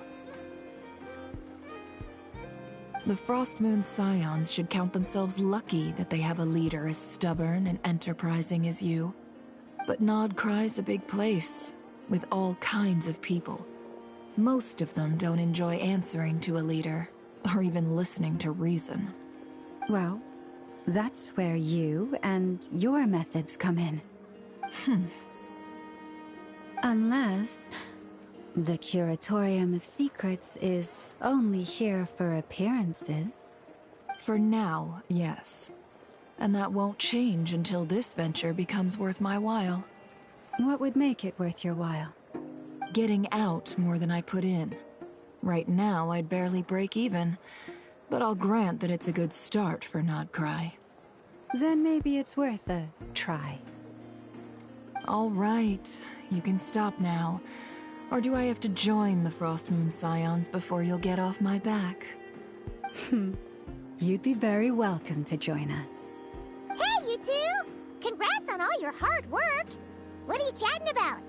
The Frost Moon Scions should count themselves lucky that they have a leader as stubborn and enterprising as you. But Nod-Krai's a big place, with all kinds of people. Most of them don't enjoy answering to a leader, or even listening to reason. Well, that's where you and your methods come in. Unless the Curatorium of Secrets is only here for appearances. For now, yes. And that won't change until this venture becomes worth my while. What would make it worth your while? Getting out more than I put in. Right now, I'd barely break even, but I'll grant that it's a good start for Nod-Krai. Then maybe it's worth a try. All right, you can stop now. Or do I have to join the Frost Moon Scions before you'll get off my back? You'd be very welcome to join us. Hey, you two! Congrats on all your hard work! What are you chatting about?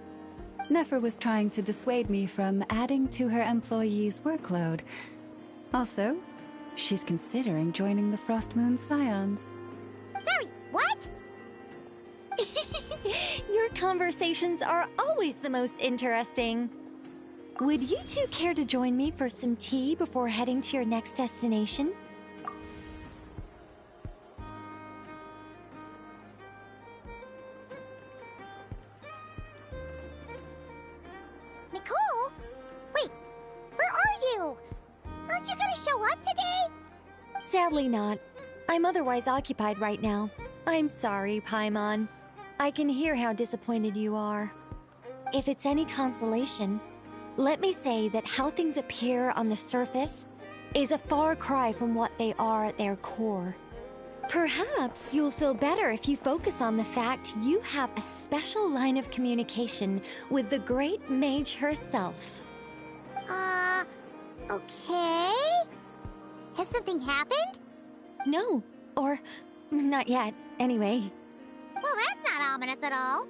Nefer was trying to dissuade me from adding to her employees' workload. Also, she's considering joining the Frost Moon Scions. Sorry, what? Your conversations are always the most interesting. Would you two care to join me for some tea before heading to your next destination? Nicole? Wait, where are you? Aren't you gonna show up today? Sadly not. I'm otherwise occupied right now. I'm sorry, Paimon. I can hear how disappointed you are. If it's any consolation, let me say that how things appear on the surface is a far cry from what they are at their core. Perhaps you'll feel better if you focus on the fact you have a special line of communication with the great mage herself. Okay? Has something happened? No, or not yet, anyway. Well, that's not ominous at all.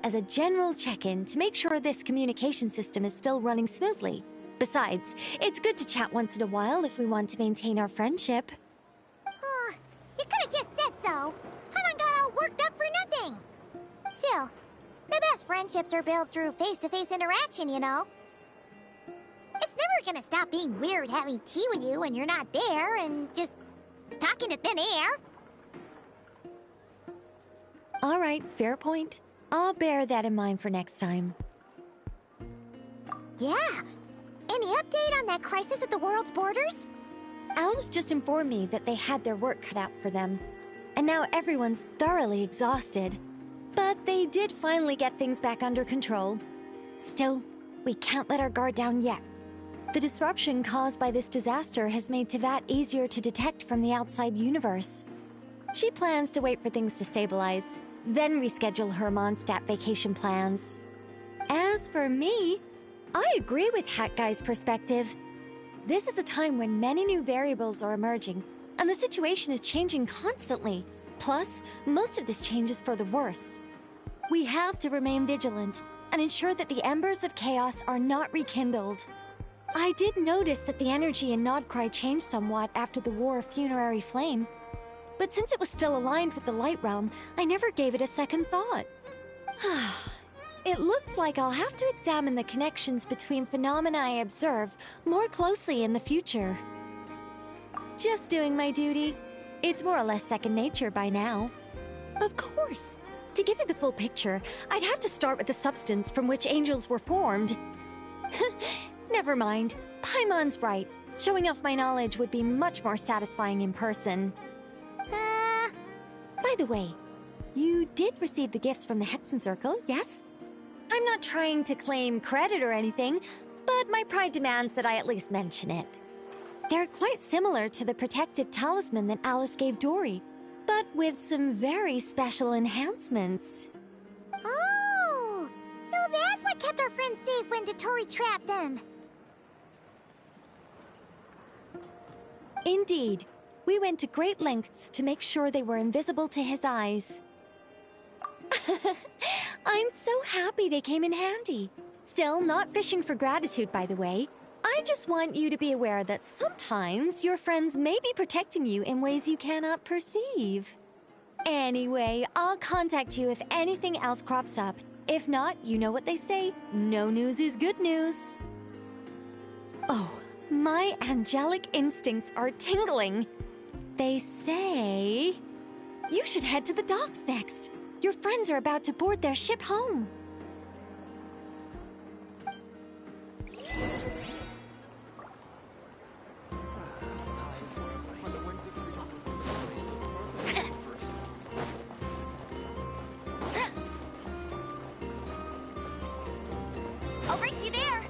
As a general check-in to make sure this communication system is still running smoothly. Besides, it's good to chat once in a while if we want to maintain our friendship. You could have just said so. Haven't got all worked up for nothing. Still, the best friendships are built through face-to-face interaction, you know. It's never gonna stop being weird having tea with you when you're not there and just talking to thin air. All right, fair point. I'll bear that in mind for next time. Yeah. Any update on that crisis at the world's borders? Elves just informed me that they had their work cut out for them. And now everyone's thoroughly exhausted. But they did finally get things back under control. Still, we can't let our guard down yet. The disruption caused by this disaster has made Teyvat easier to detect from the outside universe. She plans to wait for things to stabilize, then reschedule her Mondstadt vacation plans. As for me, I agree with Hat Guy's perspective. This is a time when many new variables are emerging, and the situation is changing constantly. Plus, most of this change is for the worse. We have to remain vigilant and ensure that the embers of chaos are not rekindled. I did notice that the energy in Nod-Krai changed somewhat after the War of Funerary Flame. But since it was still aligned with the Light Realm, I never gave it a second thought. It looks like I'll have to examine the connections between phenomena I observe more closely in the future. Just doing my duty. It's more or less second nature by now. Of course. To give you the full picture, I'd have to start with the substance from which angels were formed. Never mind. Paimon's right. Showing off my knowledge would be much more satisfying in person. By the way, you did receive the gifts from the Hexen Circle, yes? I'm not trying to claim credit or anything, but my pride demands that I at least mention it. They're quite similar to the protective talisman that Alice gave Dory, but with some very special enhancements. Oh, so that's what kept our friends safe when Dotori trapped them. Indeed. We went to great lengths to make sure they were invisible to his eyes. I'm so happy they came in handy. Still, not fishing for gratitude, by the way. I just want you to be aware that sometimes your friends may be protecting you in ways you cannot perceive. Anyway, I'll contact you if anything else crops up. If not, you know what they say, no news is good news. Oh, my angelic instincts are tingling. They say you should head to the docks next. Your friends are about to board their ship home. I'll race you there.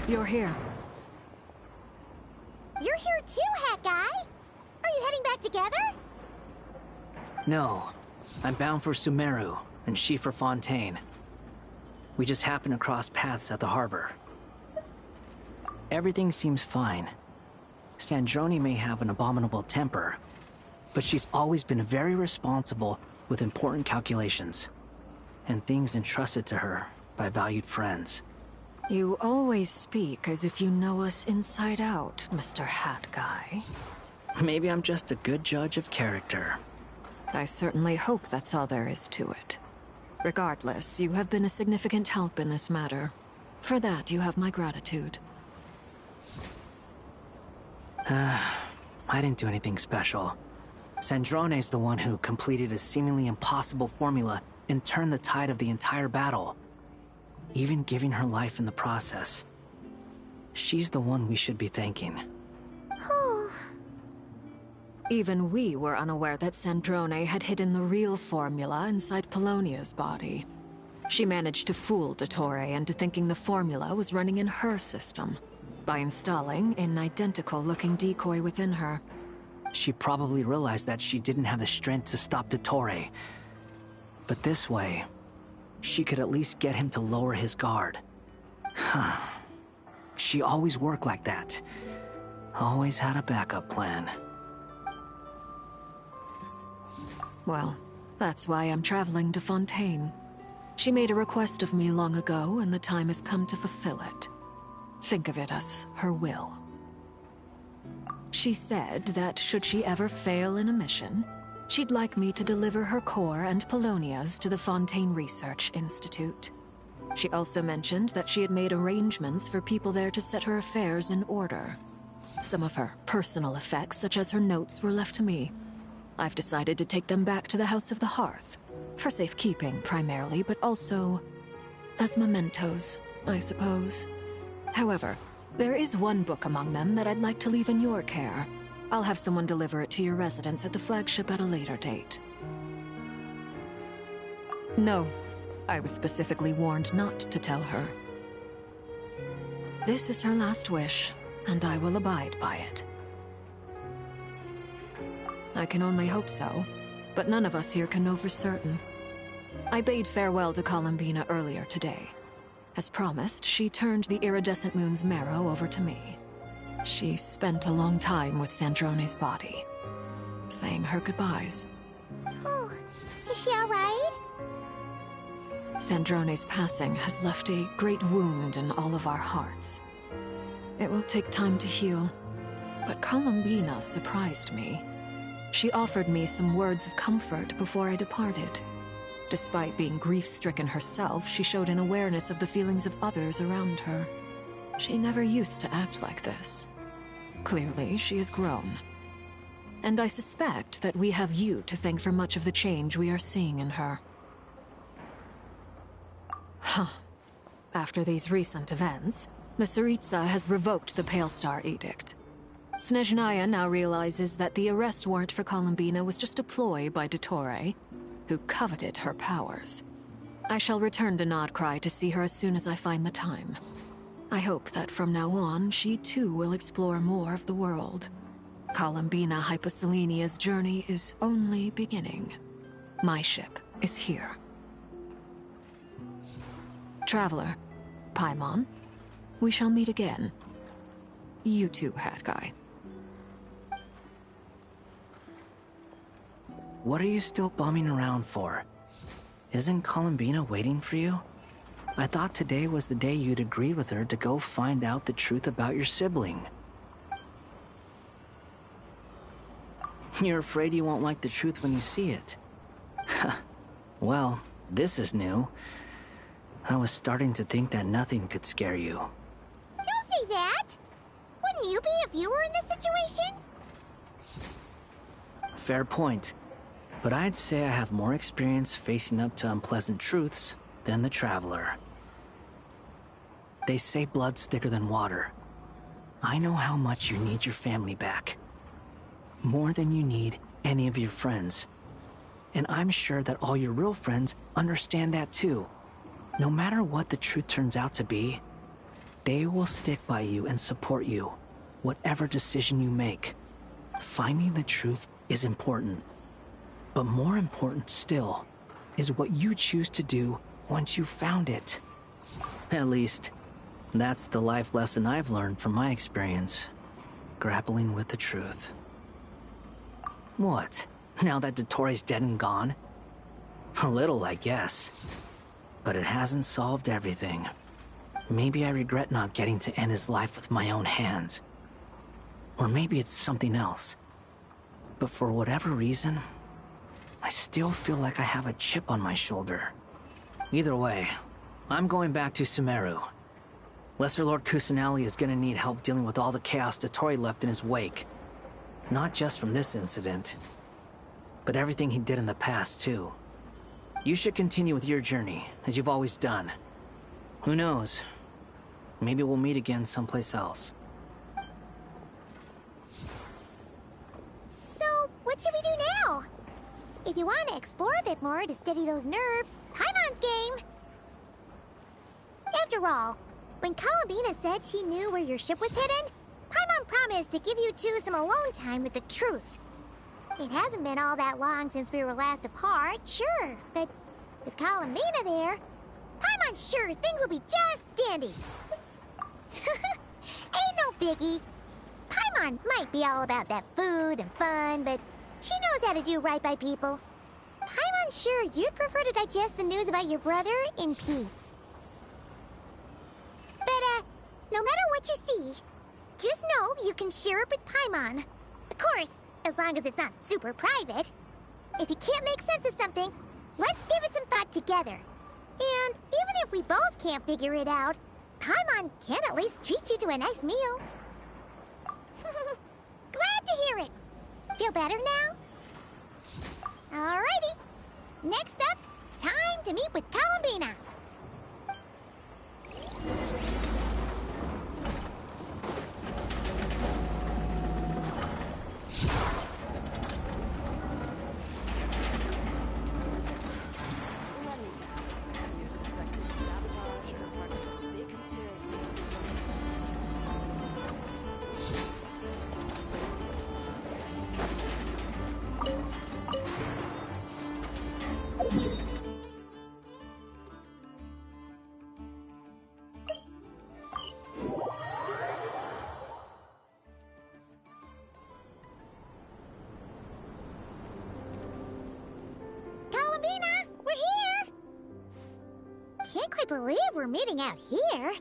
You're here. You're here too, Hat Guy. Are you heading back together? No. I'm bound for Sumeru, and she for Fontaine. We just happened to cross paths at the harbor. Everything seems fine. Sandrone may have an abominable temper, but she's always been very responsible with important calculations, and things entrusted to her by valued friends. You always speak as if you know us inside out, Mr. Hat Guy. Maybe I'm just a good judge of character. I certainly hope that's all there is to it. Regardless, you have been a significant help in this matter. For that, you have my gratitude. I didn't do anything special. Sandrone's the one who completed a seemingly impossible formula and turned the tide of the entire battle, even giving her life in the process. She's the one we should be thanking. Even we were unaware that Sandrone had hidden the real formula inside Polonia's body. She managed to fool Dottore into thinking the formula was running in her system by installing an identical-looking decoy within her. She probably realized that she didn't have the strength to stop Dottore. But this way, she could at least get him to lower his guard. She always worked like that. Always had a backup plan. Well, that's why I'm traveling to Fontaine. She made a request of me long ago, and the time has come to fulfill it. Think of it as her will. She said that should she ever fail in a mission, she'd like me to deliver her core and Polonia's to the Fontaine Research Institute. She also mentioned that she had made arrangements for people there to set her affairs in order. Some of her personal effects, such as her notes, were left to me. I've decided to take them back to the House of the Hearth. For safekeeping, primarily, but also as mementos, I suppose. However, there is one book among them that I'd like to leave in your care. I'll have someone deliver it to your residence at the flagship at a later date. No, I was specifically warned not to tell her. This is her last wish, and I will abide by it. I can only hope so, but none of us here can know for certain. I bade farewell to Columbina earlier today. As promised, she turned the iridescent moon's marrow over to me. She spent a long time with Sandrone's body, saying her goodbyes. Oh, is she alright? Sandrone's passing has left a great wound in all of our hearts. It will take time to heal, but Columbina surprised me. She offered me some words of comfort before I departed. Despite being grief-stricken herself, she showed an awareness of the feelings of others around her. She never used to act like this. Clearly, she has grown. And I suspect that we have you to thank for much of the change we are seeing in her. Huh. After these recent events, the Tsaritsa has revoked the Pale Star Edict. Snezhnaya now realizes that the arrest warrant for Columbina was just a ploy by Dottore, who coveted her powers. I shall return to Nod-Krai to see her as soon as I find the time. I hope that from now on, she too will explore more of the world. Columbina Hyposelenia's journey is only beginning. My ship is here. Traveler, Paimon, we shall meet again. You too, Hat Guy. What are you still bumming around for? Isn't Columbina waiting for you? I thought today was the day you'd agreed with her to go find out the truth about your sibling. You're afraid you won't like the truth when you see it. Well, this is new. I was starting to think that nothing could scare you. Don't say that! Wouldn't you be if you were in this situation? Fair point. But I'd say I have more experience facing up to unpleasant truths than the Traveler. They say blood's thicker than water. I know how much you need your family back. More than you need any of your friends. And I'm sure that all your real friends understand that too. No matter what the truth turns out to be, they will stick by you and support you, whatever decision you make. Finding the truth is important. But more important still is what you choose to do once you've found it. At least, that's the life lesson I've learned from my experience, grappling with the truth. What? Now that Dottore's dead and gone? A little, I guess. But it hasn't solved everything. Maybe I regret not getting to end his life with my own hands. Or maybe it's something else. But for whatever reason, I still feel like I have a chip on my shoulder. Either way, I'm going back to Sumeru. Lesser Lord Kusanali is gonna need help dealing with all the chaos Dottore left in his wake. Not just from this incident, but everything he did in the past, too. You should continue with your journey, as you've always done. Who knows? Maybe we'll meet again someplace else. So, what should we do now? If you want to explore a bit more to steady those nerves, Paimon's game! After all, when Columbina said she knew where your ship was hidden, Paimon promised to give you two some alone time with the truth. It hasn't been all that long since we were last apart, sure, but with Columbina there, Paimon's sure things will be just dandy. Ain't no biggie. Paimon might be all about that food and fun, but she knows how to do right by people. Paimon's sure you'd prefer to digest the news about your brother in peace. But, no matter what you see, just know you can share it with Paimon. Of course, as long as it's not super private. If you can't make sense of something, let's give it some thought together. And even if we both can't figure it out, Paimon can at least treat you to a nice meal. Glad to hear it. Feel better now? Alrighty. Next up, time to meet with Columbina. can't quite believe we're meeting out here.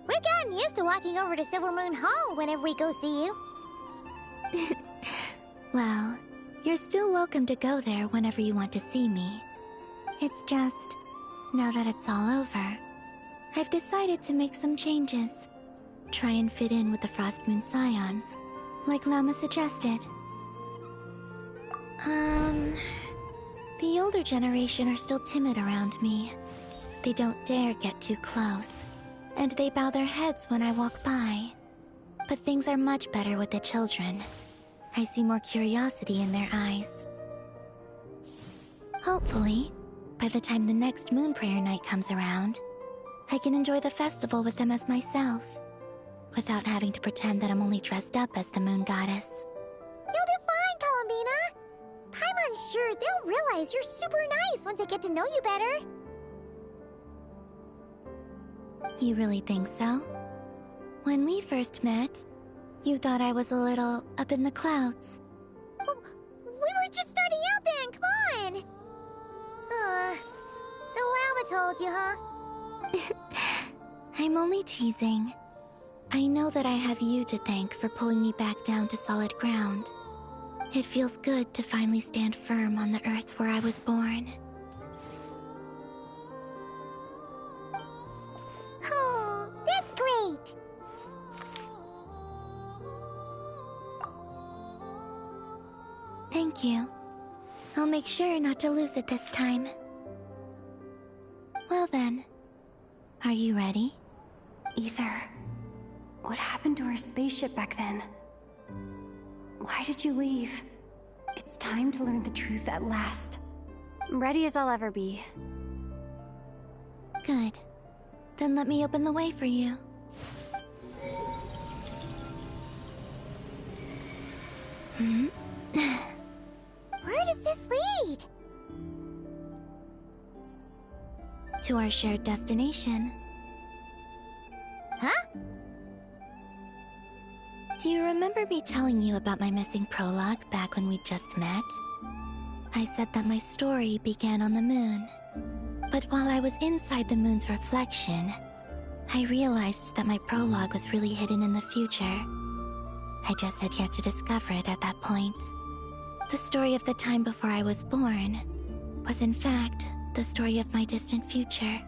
We've gotten used to walking over to Silver Moon Hall whenever we go see you. Well, you're still welcome to go there whenever you want to see me. It's just, now that it's all over, I've decided to make some changes. Try and fit in with the Frost Moon Scions, like Llama suggested. The older generation are still timid around me. They don't dare get too close, and they bow their heads when I walk by. But things are much better with the children. I see more curiosity in their eyes. Hopefully, by the time the next Moon Prayer Night comes around, I can enjoy the festival with them as myself, without having to pretend that I'm only dressed up as the Moon Goddess. You'll do fine, Columbina. Paimon's sure they'll realize you're super nice once they get to know you better. You really think so? When we first met, you thought I was a little up in the clouds. We were just starting out then, come on! So Llama told you, huh? I'm only teasing. I know that I have you to thank for pulling me back down to solid ground. It feels good to finally stand firm on the earth where I was born. Oh, that's great! Thank you. I'll make sure not to lose it this time. Well then, are you ready? Ether, what happened to our spaceship back then? Why did you leave? It's time to learn the truth at last. I'm ready as I'll ever be. Good. Then let me open the way for you. Where does this lead? To our shared destination. Huh? Do you remember me telling you about my missing prologue back when we just met? I said that my story began on the moon. But while I was inside the moon's reflection, I realized that my prologue was really hidden in the future. I just had yet to discover it at that point. The story of the time before I was born was in fact the story of my distant future.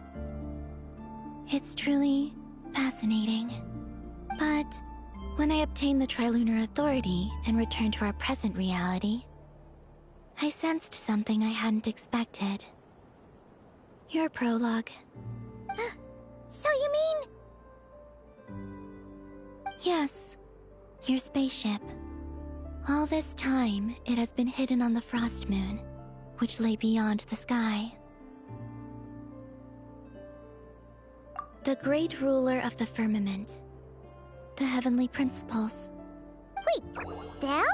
It's truly fascinating. But when I obtained the Trilunar Authority and returned to our present reality, I sensed something I hadn't expected. Your prologue. So you mean... Yes, your spaceship. All this time, it has been hidden on the Frost Moon, which lay beyond the sky. The great ruler of the firmament. The heavenly principles. Wait, them?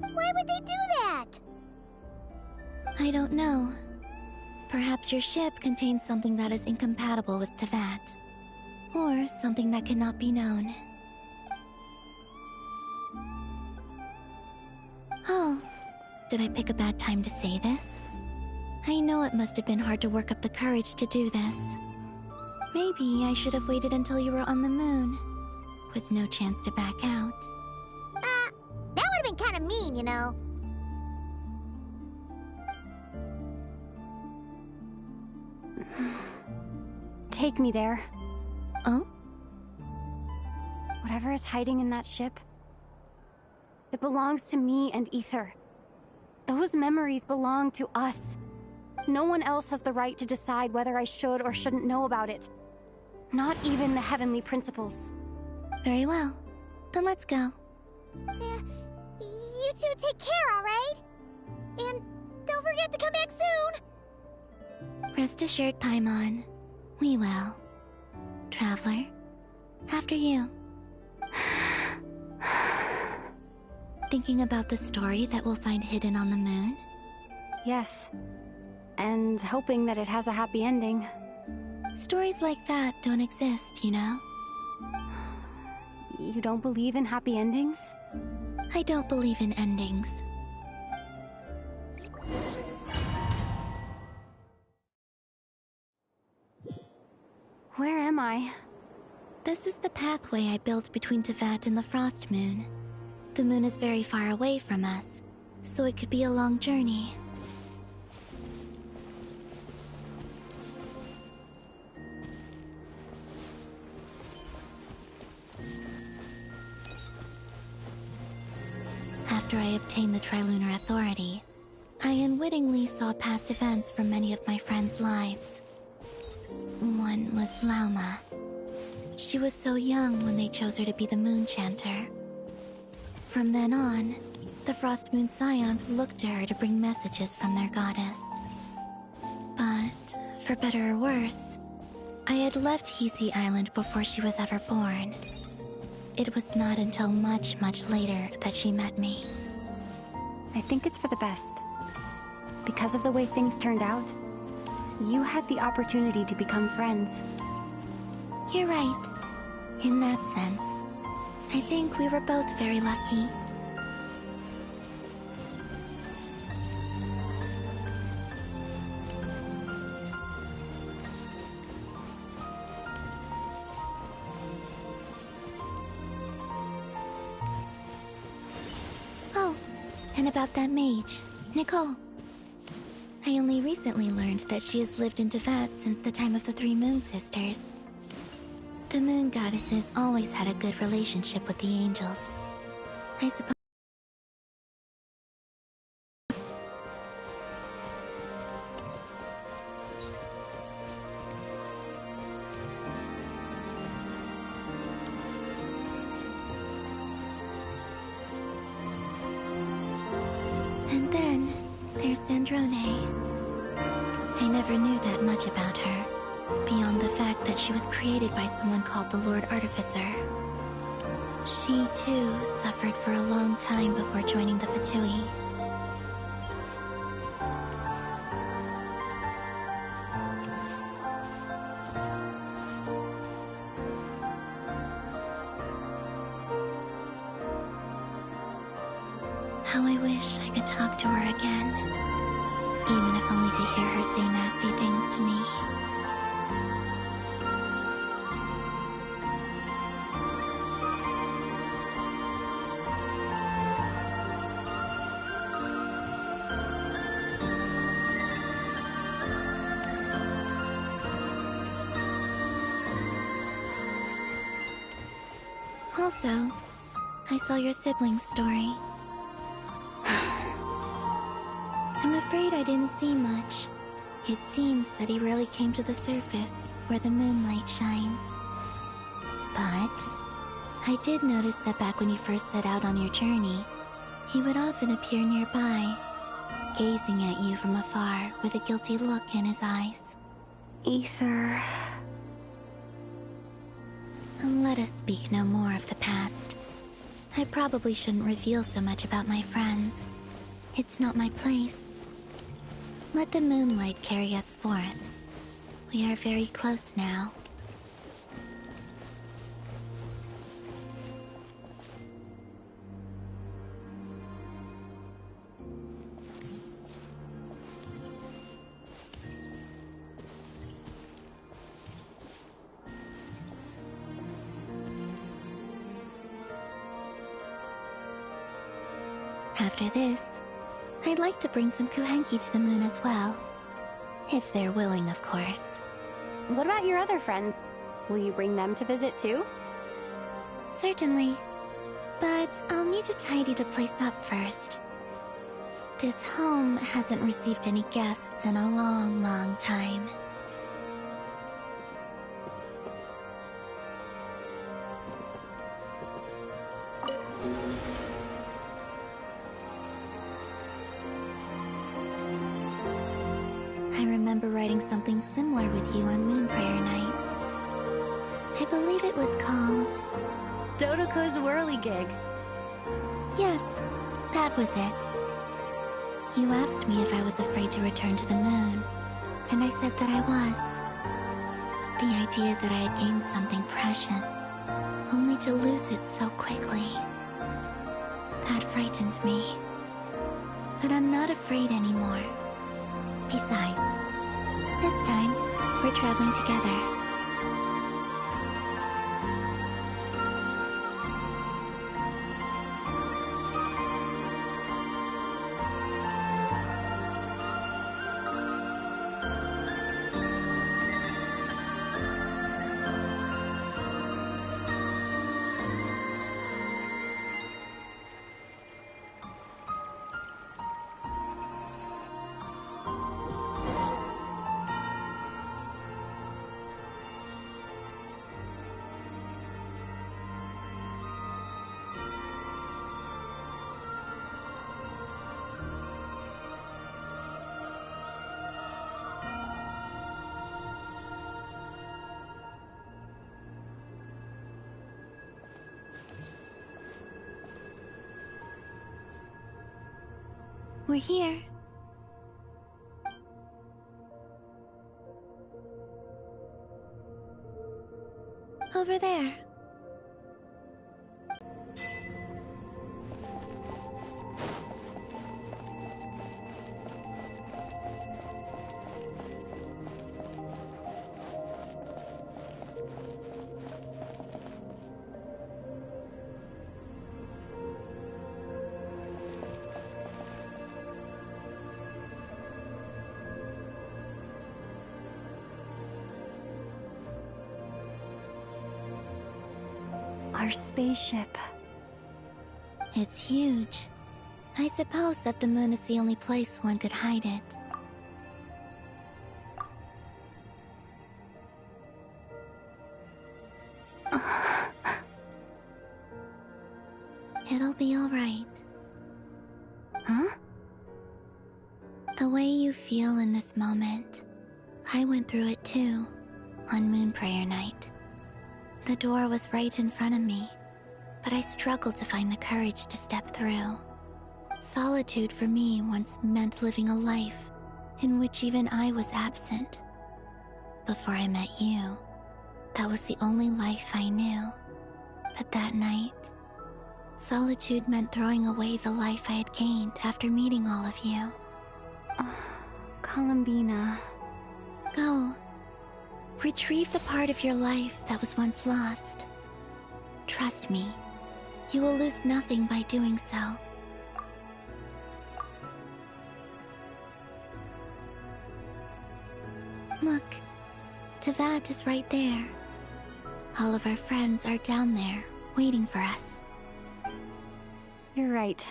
Why would they do that? I don't know. Perhaps your ship contains something that is incompatible with Tevat. Or something that cannot be known. Oh, did I pick a bad time to say this? I know it must have been hard to work up the courage to do this. Maybe I should have waited until you were on the moon, with no chance to back out. That would have been kind of mean, you know. Take me there. Oh? Whatever is hiding in that ship, it belongs to me and Ether. Those memories belong to us. No one else has the right to decide whether I should or shouldn't know about it. Not even the heavenly principles. Very well. Then let's go. You two take care, alright? And don't forget to come back soon! Rest assured, Paimon. We will. Traveler, after you. Thinking about the story that we'll find hidden on the moon? Yes. And hoping that it has a happy ending. Stories like that don't exist, you know? You don't believe in happy endings? I don't believe in endings. Where am I? This is the pathway I built between Teyvat and the Frost Moon. The moon is very far away from us, so it could be a long journey. After I obtained the Trilunar Authority, I unwittingly saw past events from many of my friends' lives. One was Lauma. She was so young when they chose her to be the Moon Chanter. From then on, the Frost Moon Scions looked to her to bring messages from their goddess. But, for better or worse, I had left Hisi Island before she was ever born. It was not until much, much later that she met me. I think it's for the best. Because of the way things turned out, you had the opportunity to become friends. You're right. In that sense, I think we were both very lucky. Oh, and about that mage, Nicole. I only recently learned that she has lived in Teyvat since the time of the Three Moon Sisters. The Moon Goddesses always had a good relationship with the angels. I suppose... And then, there's Sandrone. I never knew that much about her, beyond the fact that she was created by someone called the Lord Artificer. She, too, suffered for a long time before joining the Fatui. How I wish I could talk to her again, even if only to hear her say nasty things to me. Also, I saw your sibling's story. I'm afraid I didn't see much. It seems that he rarely came to the surface, where the moonlight shines. But I did notice that back when you first set out on your journey, he would often appear nearby, gazing at you from afar with a guilty look in his eyes. Ether... Let us speak no more of the past. I probably shouldn't reveal so much about my friends. It's not my place. Let the moonlight carry us forth. We are very close now. After this, I'd like to bring some Kuhenki to the moon as well. If they're willing, of course. What about your other friends? Will you bring them to visit too? Certainly. But I'll need to tidy the place up first. This home hasn't received any guests in a long, long time. I remember writing something similar with you on Moon Prayer Night. I believe it was called... Dodoko's Whirligig. Yes, that was it. You asked me if I was afraid to return to the moon, and I said that I was. The idea that I had gained something precious, only to lose it so quickly. That frightened me. But I'm not afraid anymore. Besides, this time, we're traveling together. We're here. Over there. Our spaceship. It's huge. I suppose that the moon is the only place one could hide it. It'll be all right. Huh? The way you feel in this moment, I went through it too, on Moon Prayer Night. The door was right in front of me, but I struggled to find the courage to step through. Solitude for me once meant living a life in which even I was absent. Before I met you, that was the only life I knew. But that night, solitude meant throwing away the life I had gained after meeting all of you. Columbina. Go. Retrieve the part of your life that was once lost. Trust me, you will lose nothing by doing so. Look, Teyvat is right there. All of our friends are down there, waiting for us. You're right.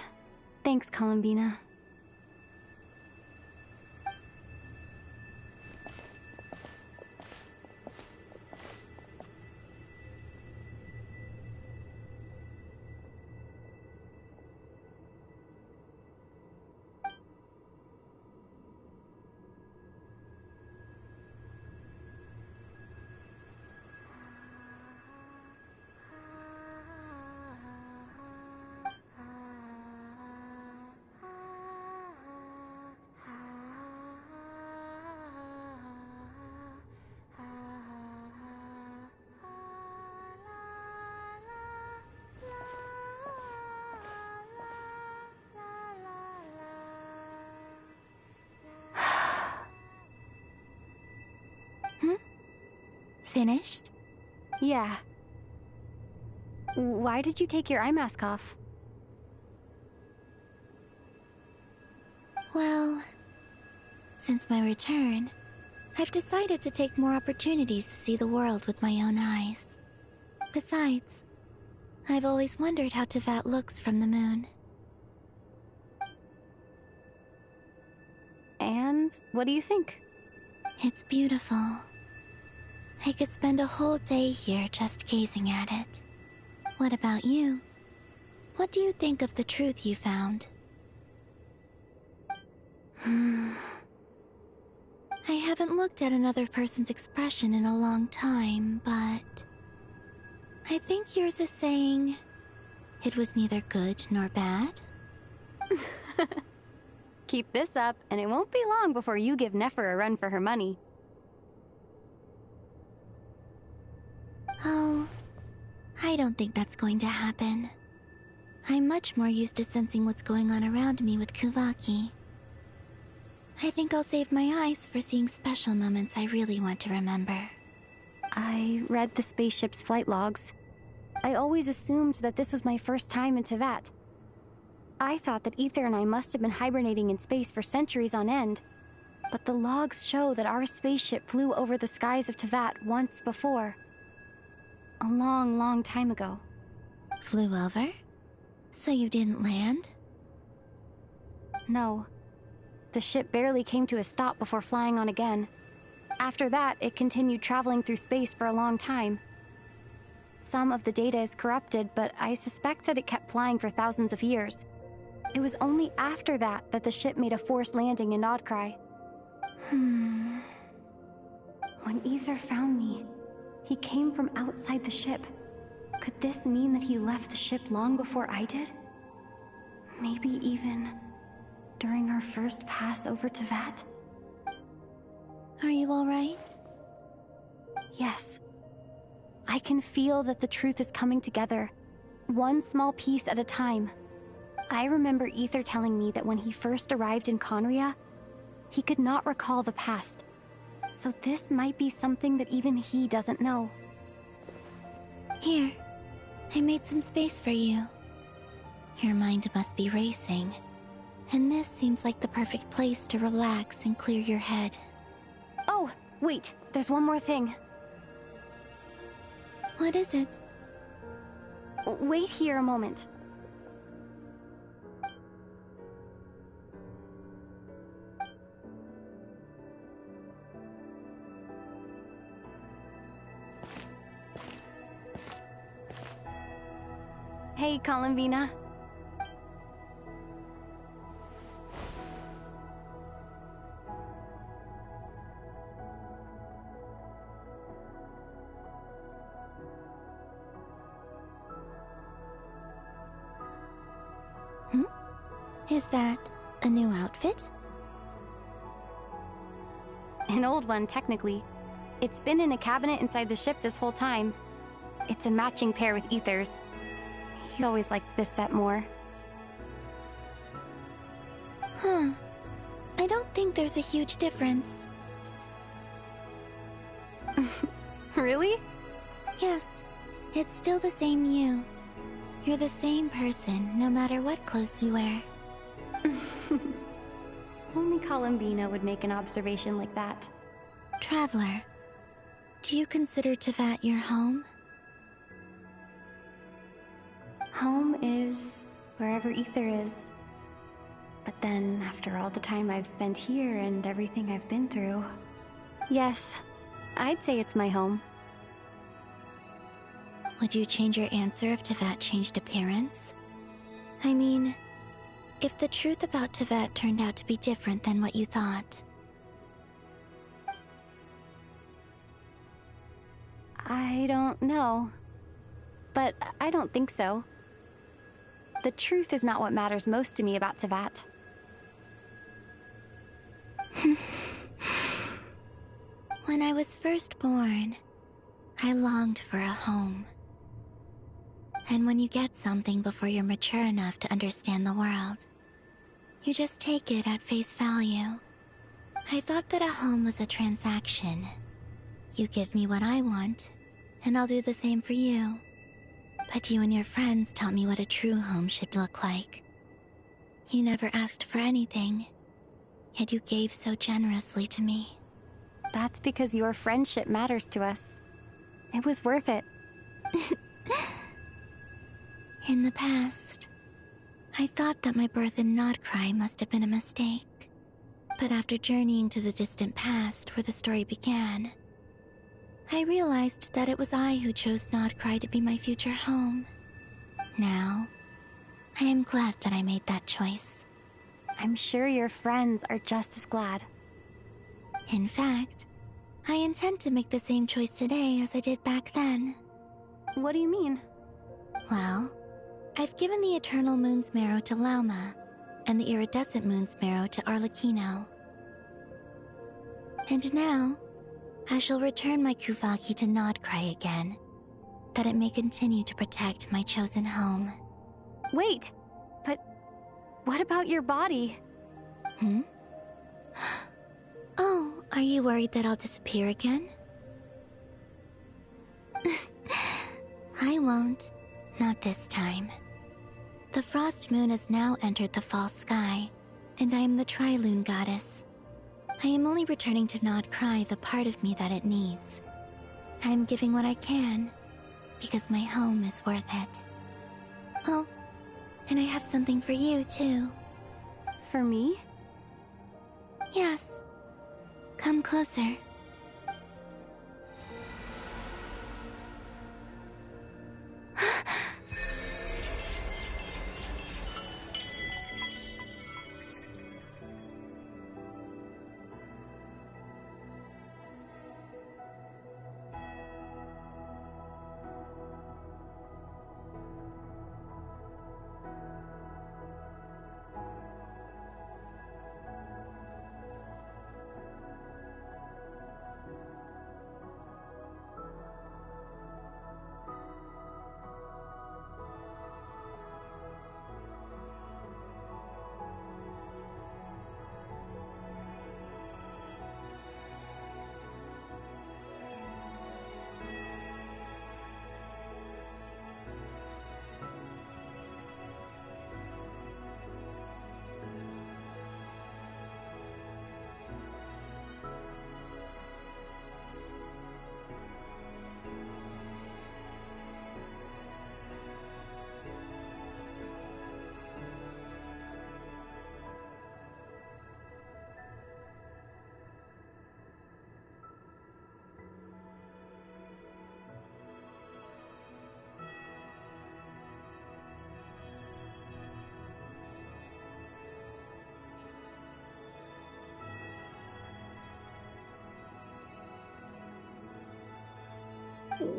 Thanks, Columbina. Finished? Yeah. Why did you take your eye mask off? Well, since my return, I've decided to take more opportunities to see the world with my own eyes. Besides, I've always wondered how Teyvat looks from the moon. And what do you think? It's beautiful. I could spend a whole day here just gazing at it. What about you? What do you think of the truth you found? I haven't looked at another person's expression in a long time, but I think yours is saying it was neither good nor bad. Keep this up, and it won't be long before you give Nefer a run for her money. Oh, I don't think that's going to happen. I'm much more used to sensing what's going on around me with Kuvaki. I think I'll save my eyes for seeing special moments I really want to remember. I read the spaceship's flight logs. I always assumed that this was my first time in Teyvat. I thought that Ether and I must have been hibernating in space for centuries on end. But the logs show that our spaceship flew over the skies of Teyvat once before. A long, long time ago. Flew over? So you didn't land? No. The ship barely came to a stop before flying on again. After that, it continued traveling through space for a long time. Some of the data is corrupted, but I suspect that it kept flying for thousands of years. It was only after that that the ship made a forced landing in Nod-Krai. When Ether found me, he came from outside the ship. Could this mean that he left the ship long before I did? Maybe even during our first pass over Tevat. Are you alright? Yes. I can feel that the truth is coming together, one small piece at a time. I remember Ether telling me that when he first arrived in Conria, he could not recall the past. So this might be something that even he doesn't know. Here, I made some space for you. Your mind must be racing, and this seems like the perfect place to relax and clear your head. Oh, wait, there's one more thing. What is it? Wait here a moment. Hey, Columbina. Is that a new outfit? An old one, technically. It's been in a cabinet inside the ship this whole time. It's a matching pair with Ether's. He's always liked this set more. Huh. I don't think there's a huge difference. Really? Yes. It's still the same you. You're the same person, no matter what clothes you wear. Only Columbina would make an observation like that. Traveler, do you consider Tevat your home? Home is wherever Ether is. But then, after all the time I've spent here and everything I've been through... Yes, I'd say it's my home. Would you change your answer if Tevat changed appearance? I mean, if the truth about Tevat turned out to be different than what you thought. I don't know. But I don't think so. The truth is not what matters most to me about Tevat. When I was first born, I longed for a home. And when you get something before you're mature enough to understand the world, you just take it at face value. I thought that a home was a transaction. You give me what I want, and I'll do the same for you. But you and your friends taught me what a true home should look like. You never asked for anything, yet you gave so generously to me. That's because your friendship matters to us. It was worth it. In the past, I thought that my birth in Nod-Krai must have been a mistake. But after journeying to the distant past where the story began, I realized that it was I who chose Nod-Krai to be my future home. Now, I am glad that I made that choice. I'm sure your friends are just as glad. In fact, I intend to make the same choice today as I did back then. What do you mean? Well, I've given the Eternal Moon's Marrow to Lauma, and the Iridescent Moon's Marrow to Arlecchino. And now, I shall return my Kuvaki to Nod-Krai again, that it may continue to protect my chosen home. Wait! But what about your body? Oh, are you worried that I'll disappear again? I won't. Not this time. The Frost Moon has now entered the false sky, and I am the Tri-Lune goddess. I am only returning to Nod-Krai the part of me that it needs. I am giving what I can, because my home is worth it. Oh, and I have something for you, too. For me? Yes. Come closer.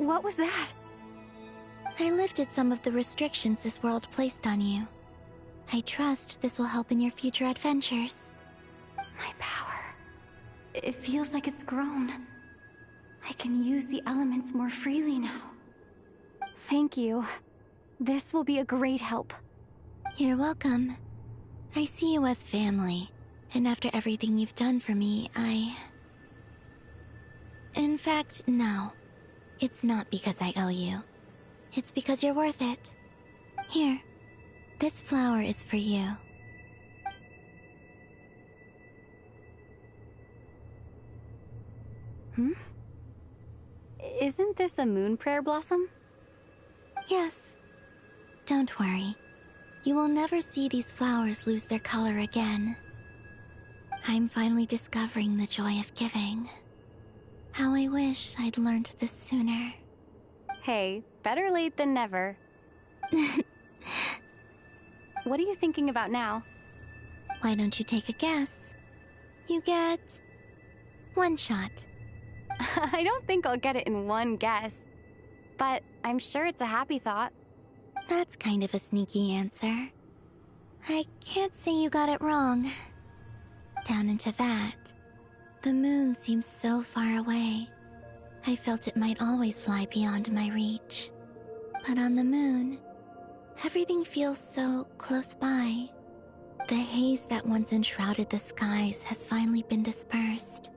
What was that? I lifted some of the restrictions this world placed on you. I trust this will help in your future adventures. My power. It feels like it's grown. I can use the elements more freely now. Thank you. This will be a great help. You're welcome. I see you as family, and after everything you've done for me, In fact, no. It's not because I owe you. It's because you're worth it. Here, this flower is for you. Isn't this a moon prayer blossom? Yes. Don't worry. You will never see these flowers lose their color again. I'm finally discovering the joy of giving. How I wish I'd learned this sooner. Hey, better late than never. What are you thinking about now? Why don't you take a guess? You get... one shot. I don't think I'll get it in one guess. But I'm sure it's a happy thought. That's kind of a sneaky answer. I can't say you got it wrong. Down into that, the moon seems so far away. I felt it might always lie beyond my reach. But on the moon, everything feels so close by. The haze that once enshrouded the skies has finally been dispersed.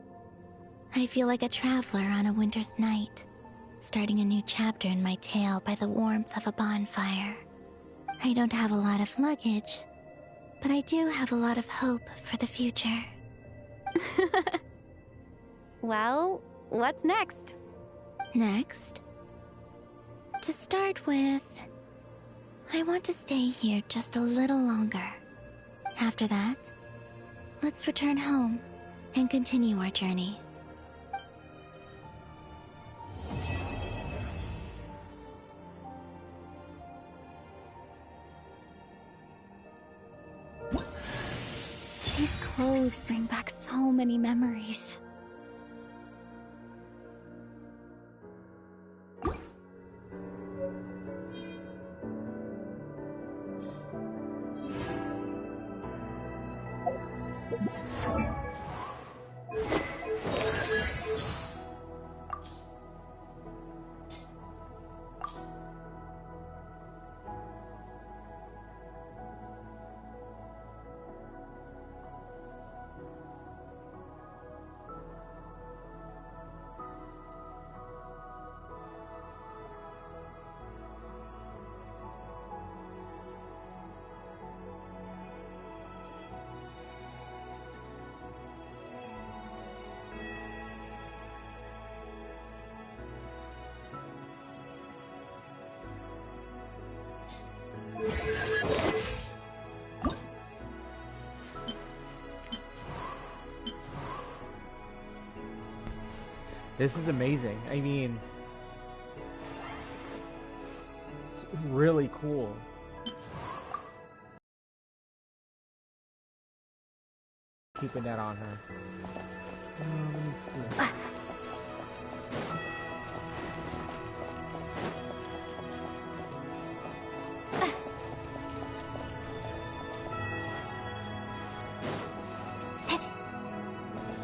I feel like a traveler on a winter's night, starting a new chapter in my tale by the warmth of a bonfire. I don't have a lot of luggage, but I do have a lot of hope for the future. Well, what's next? Next? To start with, I want to stay here just a little longer. After that, let's return home and continue our journey. These clothes bring back so many memories. This is amazing. I mean, it's really cool. Keeping that on her. Let me see.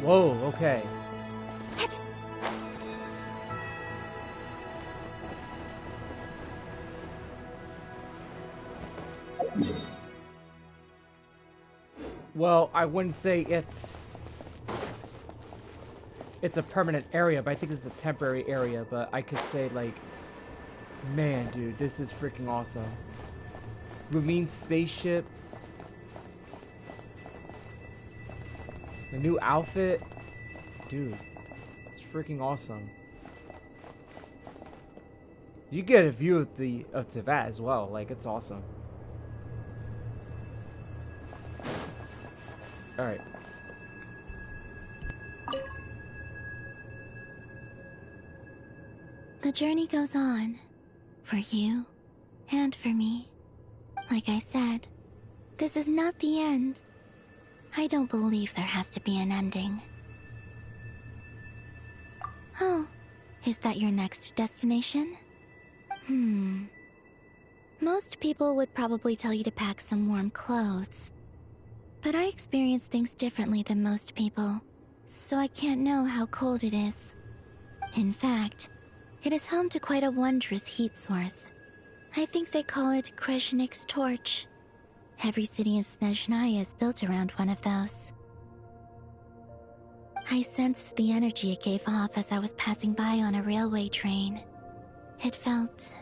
Whoa, okay. Well, I wouldn't say it's a permanent area, but I think it's a temporary area, but I could say, like, man, dude, this is freaking awesome. Lumine spaceship. The new outfit. Dude, it's freaking awesome. You get a view of Teyvat as well, like, it's awesome. Alright. The journey goes on, for you and for me. Like I said, this is not the end. I don't believe there has to be an ending. Oh, Is that your next destination? Most people would probably tell you to pack some warm clothes. But I experience things differently than most people, so I can't know how cold it is. In fact, it is home to quite a wondrous heat source. I think they call it Kreshnik's torch. Every city in Snezhnaya is built around one of those. I sensed the energy it gave off as I was passing by on a railway train. It felt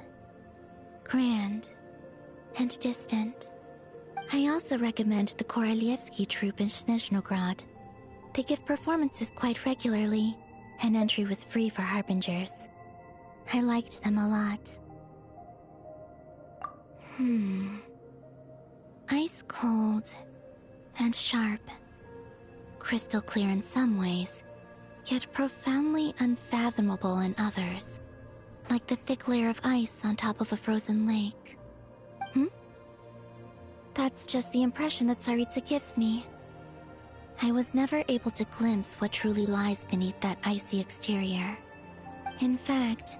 grand and distant. I also recommend the Korolievsky troupe in Snezhnograd. They give performances quite regularly, and entry was free for harbingers. I liked them a lot. Ice cold and sharp. Crystal clear in some ways, yet profoundly unfathomable in others. Like the thick layer of ice on top of a frozen lake. That's just the impression that Tsaritsa gives me. I was never able to glimpse what truly lies beneath that icy exterior. In fact,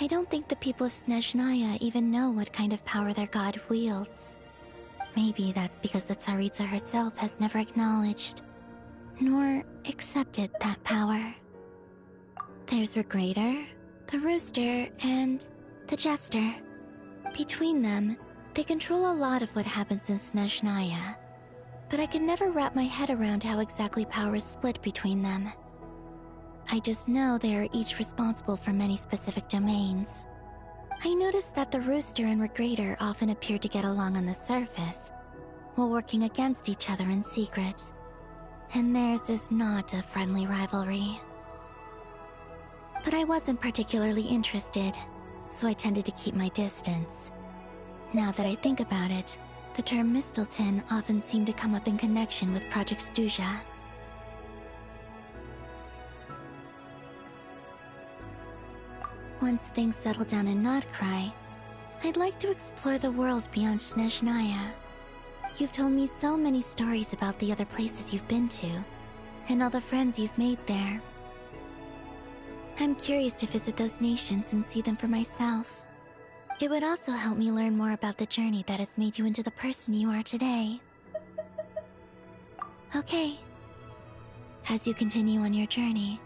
I don't think the people of Snezhnaya even know what kind of power their god wields. Maybe that's because the Tsaritsa herself has never acknowledged, nor accepted that power. There's Regrator, the Rooster, and the Jester. Between them, they control a lot of what happens in Snezhnaya, but I can never wrap my head around how exactly power is split between them. I just know they are each responsible for many specific domains. I noticed that the Rooster and Regrator often appear to get along on the surface, while working against each other in secret. And theirs is not a friendly rivalry. But I wasn't particularly interested, so I tended to keep my distance. Now that I think about it, the term Mistelton often seemed to come up in connection with Project Stuja. Once things settle down in Nod-Krai, I'd like to explore the world beyond Snezhnaya. You've told me so many stories about the other places you've been to, and all the friends you've made there. I'm curious to visit those nations and see them for myself. It would also help me learn more about the journey that has made you into the person you are today. Okay. As you continue on your journey,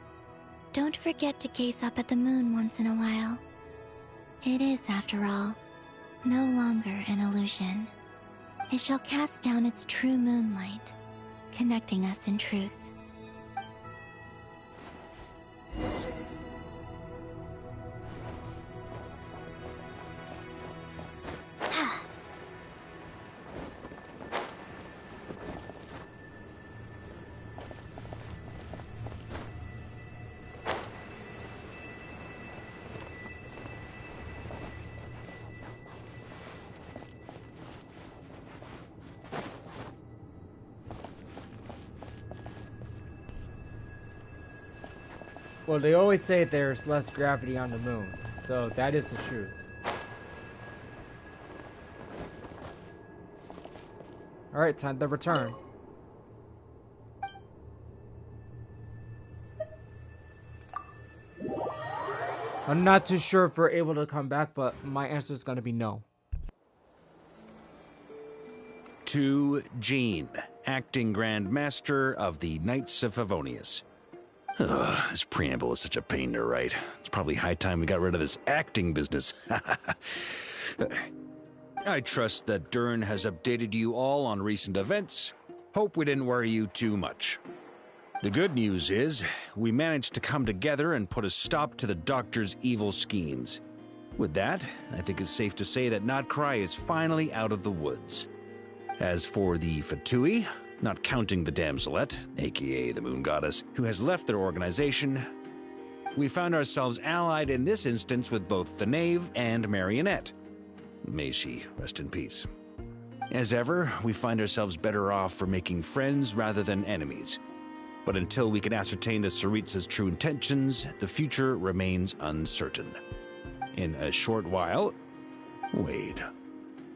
don't forget to gaze up at the moon once in a while. It is, after all, no longer an illusion. It shall cast down its true moonlight, connecting us in truth. Well, they always say there's less gravity on the moon, so that is the truth. Alright, time to return. I'm not too sure if we're able to come back, but my answer is going to be no. To Jean, acting Grand Master of the Knights of Favonius. This preamble is such a pain to write. It's probably high time we got rid of this acting business. I trust that Dern has updated you all on recent events. Hope we didn't worry you too much. The good news is, we managed to come together and put a stop to the Doctor's evil schemes. With that, I think it's safe to say that Nod-Krai is finally out of the woods. As for the Fatui, not counting the Damselette, aka the Moon Goddess, who has left their organization, we found ourselves allied in this instance with both the Knave and Marionette. May she rest in peace. As ever, we find ourselves better off for making friends rather than enemies. But until we can ascertain the Tsaritsa's true intentions, the future remains uncertain. In a short while... Wait...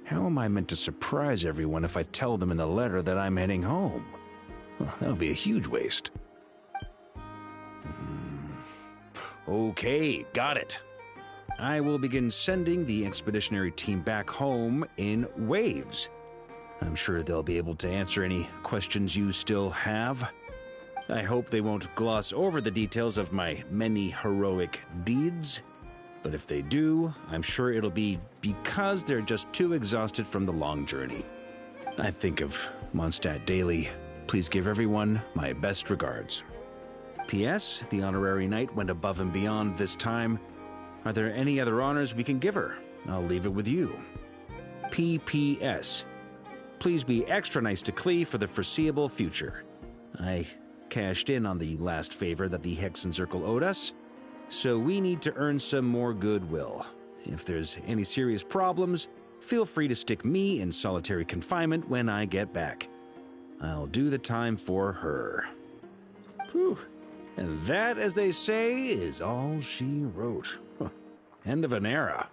How am I meant to surprise everyone if I tell them in the letter that I'm heading home? Well, that would be a huge waste. Okay, got it. I will begin sending the expeditionary team back home in waves. I'm sure they'll be able to answer any questions you still have. I hope they won't gloss over the details of my many heroic deeds. But if they do, I'm sure it'll be because they're just too exhausted from the long journey. I think of Mondstadt daily. Please give everyone my best regards. P.S. The honorary knight went above and beyond this time. Are there any other honors we can give her? I'll leave it with you. P.P.S. Please be extra nice to Klee for the foreseeable future. I cashed in on the last favor that the Hexen Circle owed us, so we need to earn some more goodwill. If there's any serious problems, feel free to stick me in solitary confinement when I get back. I'll do the time for her. Whew. And that, as they say, is all she wrote. End of an era.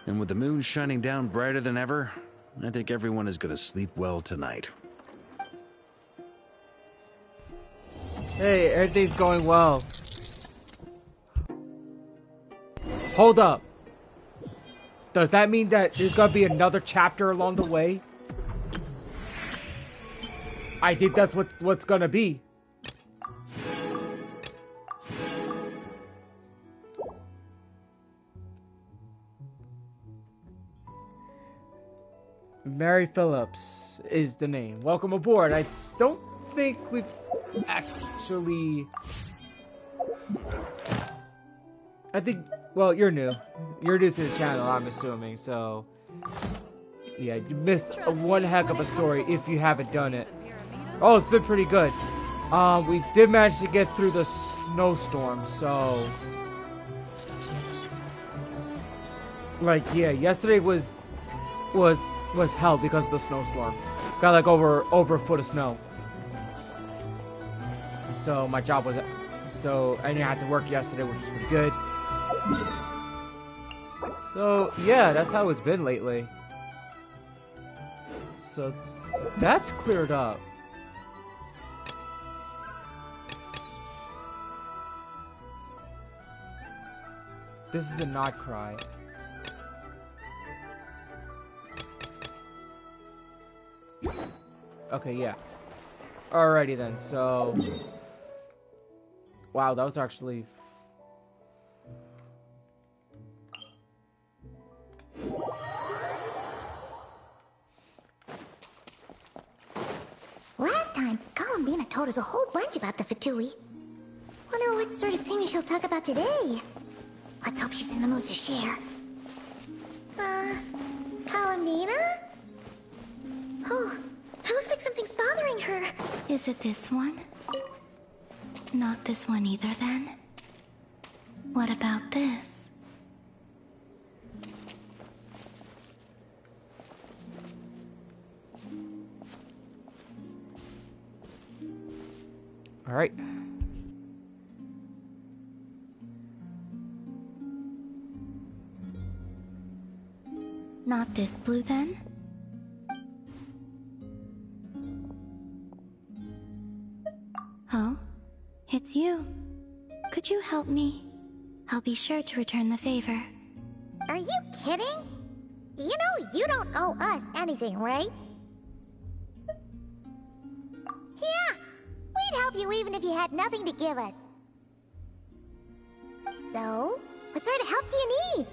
And with the moon shining down brighter than ever, I think everyone is going to sleep well tonight. Hey, everything's going well. Hold up. Does that mean that there's gonna be another chapter along the way? I think that's what's gonna be. Mary Phillips is the name. Welcome aboard. I don't think we've actually... I think... Well, you're new. You're new to the channel, I'm assuming, so... Yeah, you missed one heck of a story if you haven't done it. Oh, it's been pretty good. We did manage to get through the snowstorm, so... Like, yeah, yesterday was hell because of the snowstorm. Got like over a foot of snow. So my job was... So I didn't have to work yesterday, which was pretty good. So, yeah, that's how it's been lately. So, that's cleared up. This is a Nod-Krai. Okay, yeah. Alrighty then, so... Wow, that was actually... Last time, Columbina told us a whole bunch about the Fatui. Wonder what sort of thing she'll talk about today. Let's hope she's in the mood to share. Columbina? Oh, it looks like something's bothering her. Is it this one? Not this one either, then? What about this? All right. Not this blue, then? Oh? It's you. Could you help me? I'll be sure to return the favor. Are you kidding? You know you don't owe us anything, right? Yeah, we'd help you even if you had nothing to give us. So, what sort of help do you need?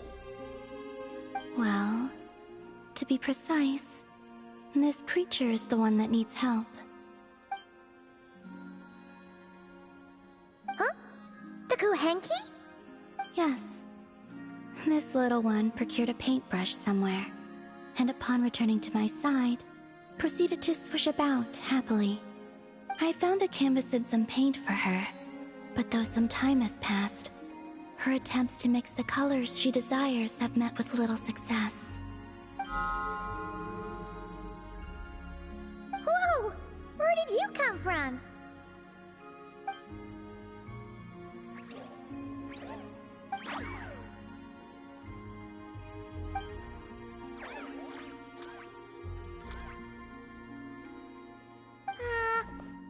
Well, to be precise, this creature is the one that needs help. Huh? The Kuhenki? Yes. This little one procured a paintbrush somewhere, and upon returning to my side, proceeded to swish about happily. I found a canvas and some paint for her, but though some time has passed, her attempts to mix the colors she desires have met with little success. Whoa! Where did you come from?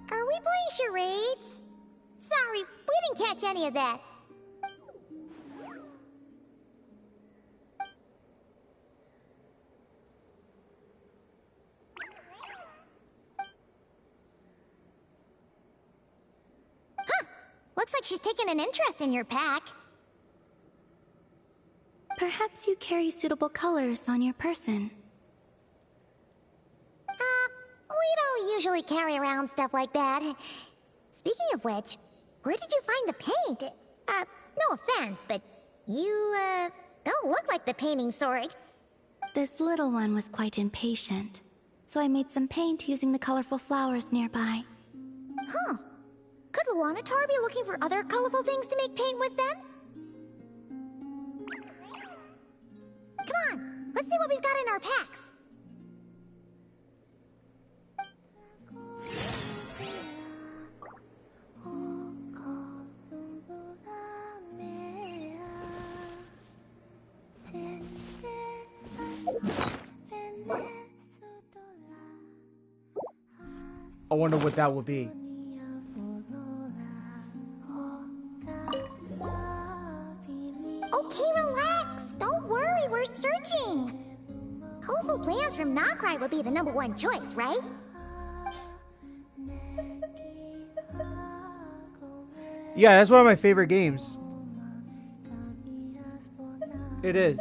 Are we playing charades? Sorry, we didn't catch any of that. Looks like she's taken an interest in your pack. Perhaps you carry suitable colors on your person. We don't usually carry around stuff like that. Speaking of which, where did you find the paint? No offense, but you, don't look like the painting sort. This little one was quite impatient, so I made some paint using the colorful flowers nearby. Huh. Could Luanatar be looking for other colorful things to make paint with then? Come on, let's see what we've got in our packs. I wonder what that would be. Okay, relax. Don't worry, we're searching. Colorful plants from Nod-Krai would be the #1 choice, right? Yeah, that's one of my favorite games. It is.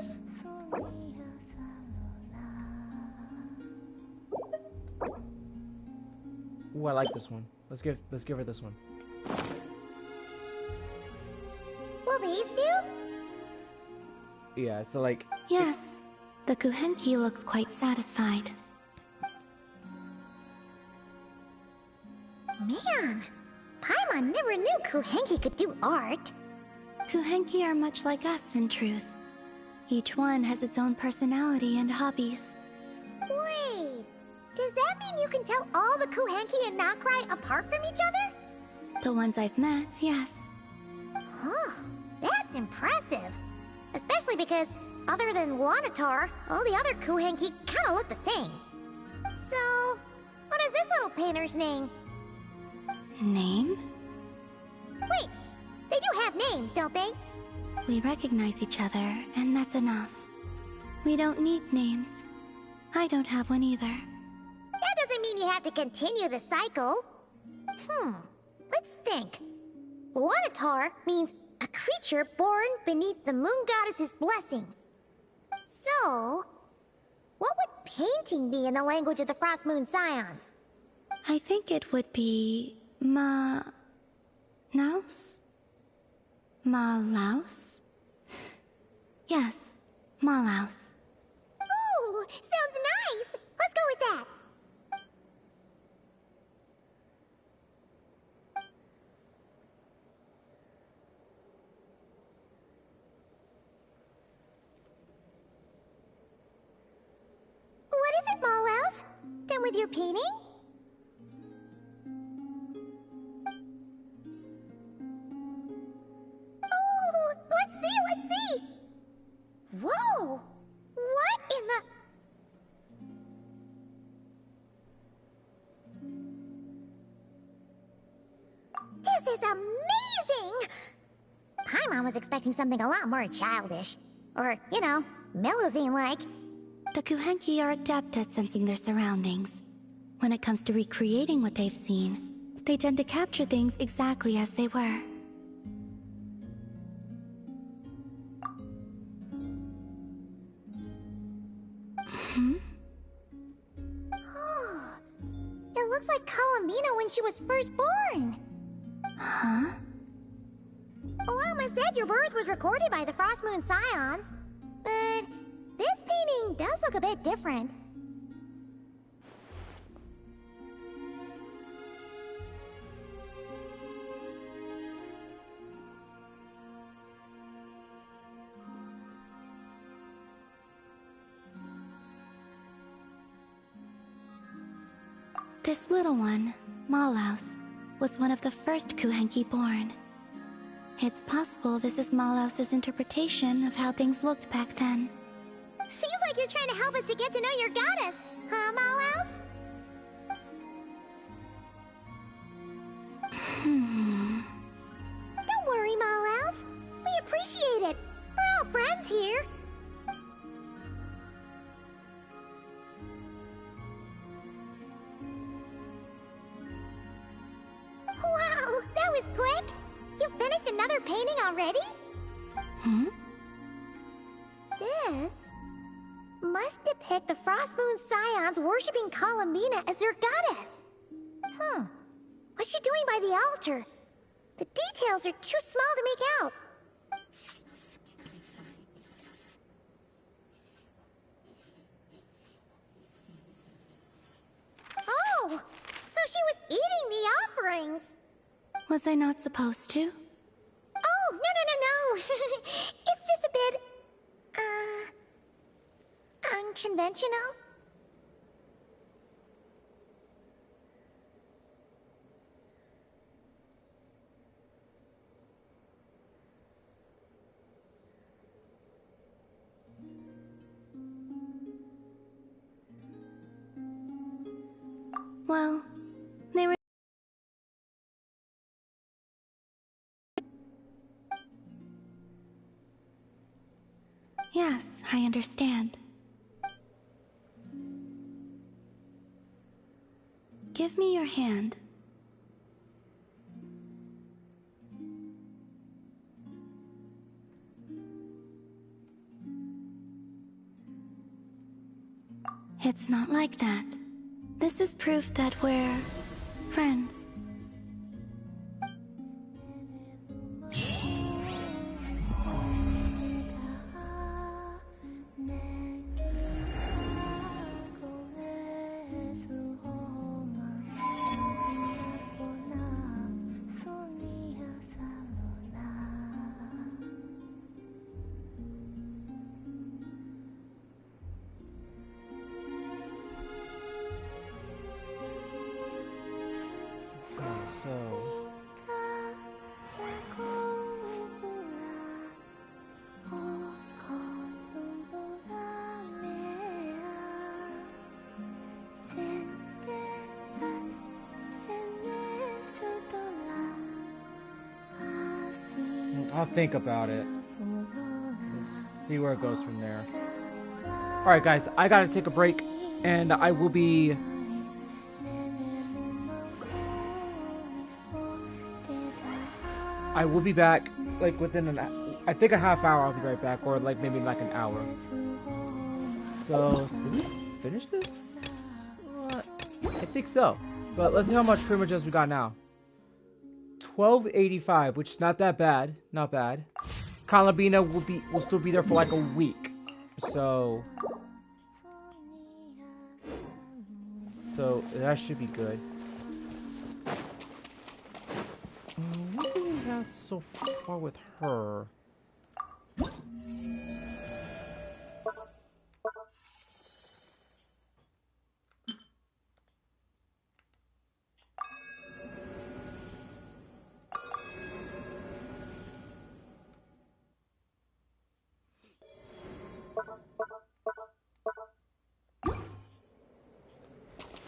Ooh, I like this one. Let's give her this one. Will these do? Yeah, so like... Yes, the Kuhenki looks quite satisfied. Man, Paimon never knew Kuhenki could do art. Kuhenki are much like us, in truth. Each one has its own personality and hobbies. Wait, does that mean you can tell all the Kuhenki and Nod-Krai apart from each other? The ones I've met, yes. Huh, that's impressive. Especially because, other than Luanatar, all the other Kuhenki kinda look the same. So, what is this little painter's name? Name? Wait, they do have names, don't they? We recognize each other, and that's enough. We don't need names. I don't have one either. That doesn't mean you have to continue the cycle. Let's think. Luanatar means a creature born beneath the moon goddess's blessing. So, what would painting be in the language of the Frost Moon Scions? I think it would be... Naus? Malaus? Yes, Malaus. Ooh, sounds nice! Let's go with that! What is it, Malaus? Done with your painting? Oh, let's see! Whoa! What in the... This is amazing! Paimon was expecting something a lot more childish. Or, you know, Melusine-like. The Kuhenki are adept at sensing their surroundings. When it comes to recreating what they've seen, they tend to capture things exactly as they were. It looks like Columbina when she was first born. Huh? Alma said your birth was recorded by the Frost Moon Scions, but this painting does look a bit different. This little one, Malaus, was one of the first Kuhenki born. It's possible this is Malaus's interpretation of how things looked back then. Seems like you're trying to help us to get to know your goddess, huh, Malaus? Don't worry, Malaus. We appreciate it. We're all friends here. Wow, that was quick! You another painting already? Hmm? This must depict the Frost Moon Scions worshipping Columbina as their goddess. Huh. What's she doing by the altar? The details are too small to make out. Oh, so she was eating the offerings. Was I not supposed to? Oh, no. It's just a bit, unconventional. Well, they were... Yes, I understand. Give me your hand. It's not like that. This is proof that we're friends. I'll think about it. Let's see where it goes from there. Alright guys, I gotta take a break and I will be back like within I think a half hour. I'll be right back, or like maybe like an hour. So did we finish this? I think so. But let's see how much privileges we got now. 1285, which is not that bad. Not bad. Columbina will still be there for like a week. So that should be good. What do we have so far with her?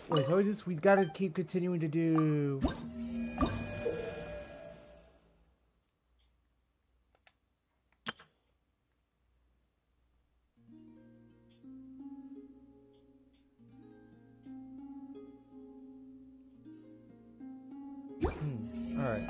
Wait, so we gotta keep continuing to do... Alright.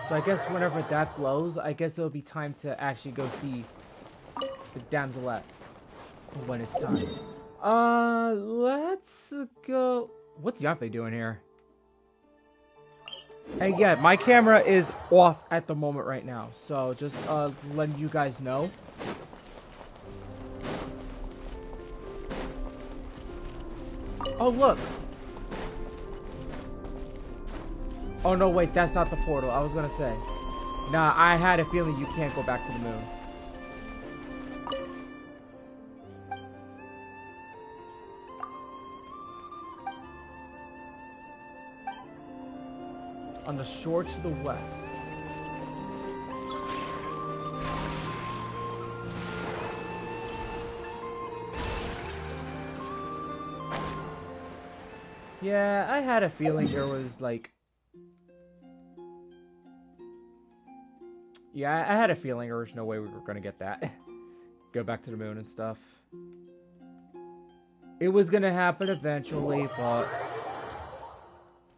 So I guess whenever that glows, I guess it'll be time to actually go see the damselette when it's time. Let's go... What's Yanfei doing here? And yeah, my camera is off at the moment right now, so just letting you guys know. Oh, look! Oh, no, wait, that's not the portal. I was gonna say. Nah, I had a feeling you can't go back to the moon. On the shore to the west. Yeah, I had a feeling there was like... Yeah, I had a feeling there was no way we were gonna get that. Go back to the moon and stuff. It was gonna happen eventually, but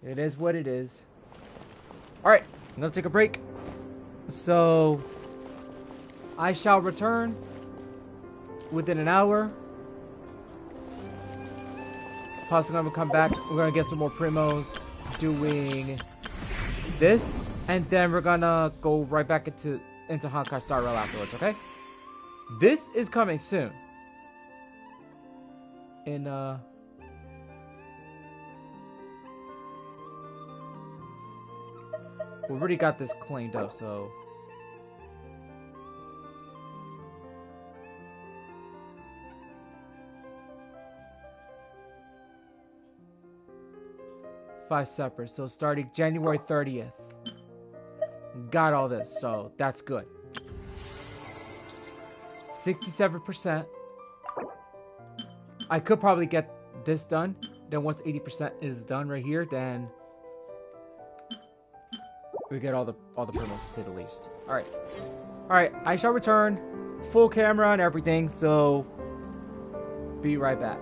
it is what it is. Alright, I'm gonna take a break. So, I shall return within an hour. Possibly gonna come back. We're gonna get some more primos doing this, and then we're gonna go right back into Honkai Star Rail afterwards, okay? This is coming soon. In we already got this cleaned up, so 5 separate. So starting January 30th. Got all this, so that's good. 67%. I could probably get this done. Then once 80% is done right here, then we get all the promos to say the least. Alright. Alright, I shall return. Full camera and everything, so be right back.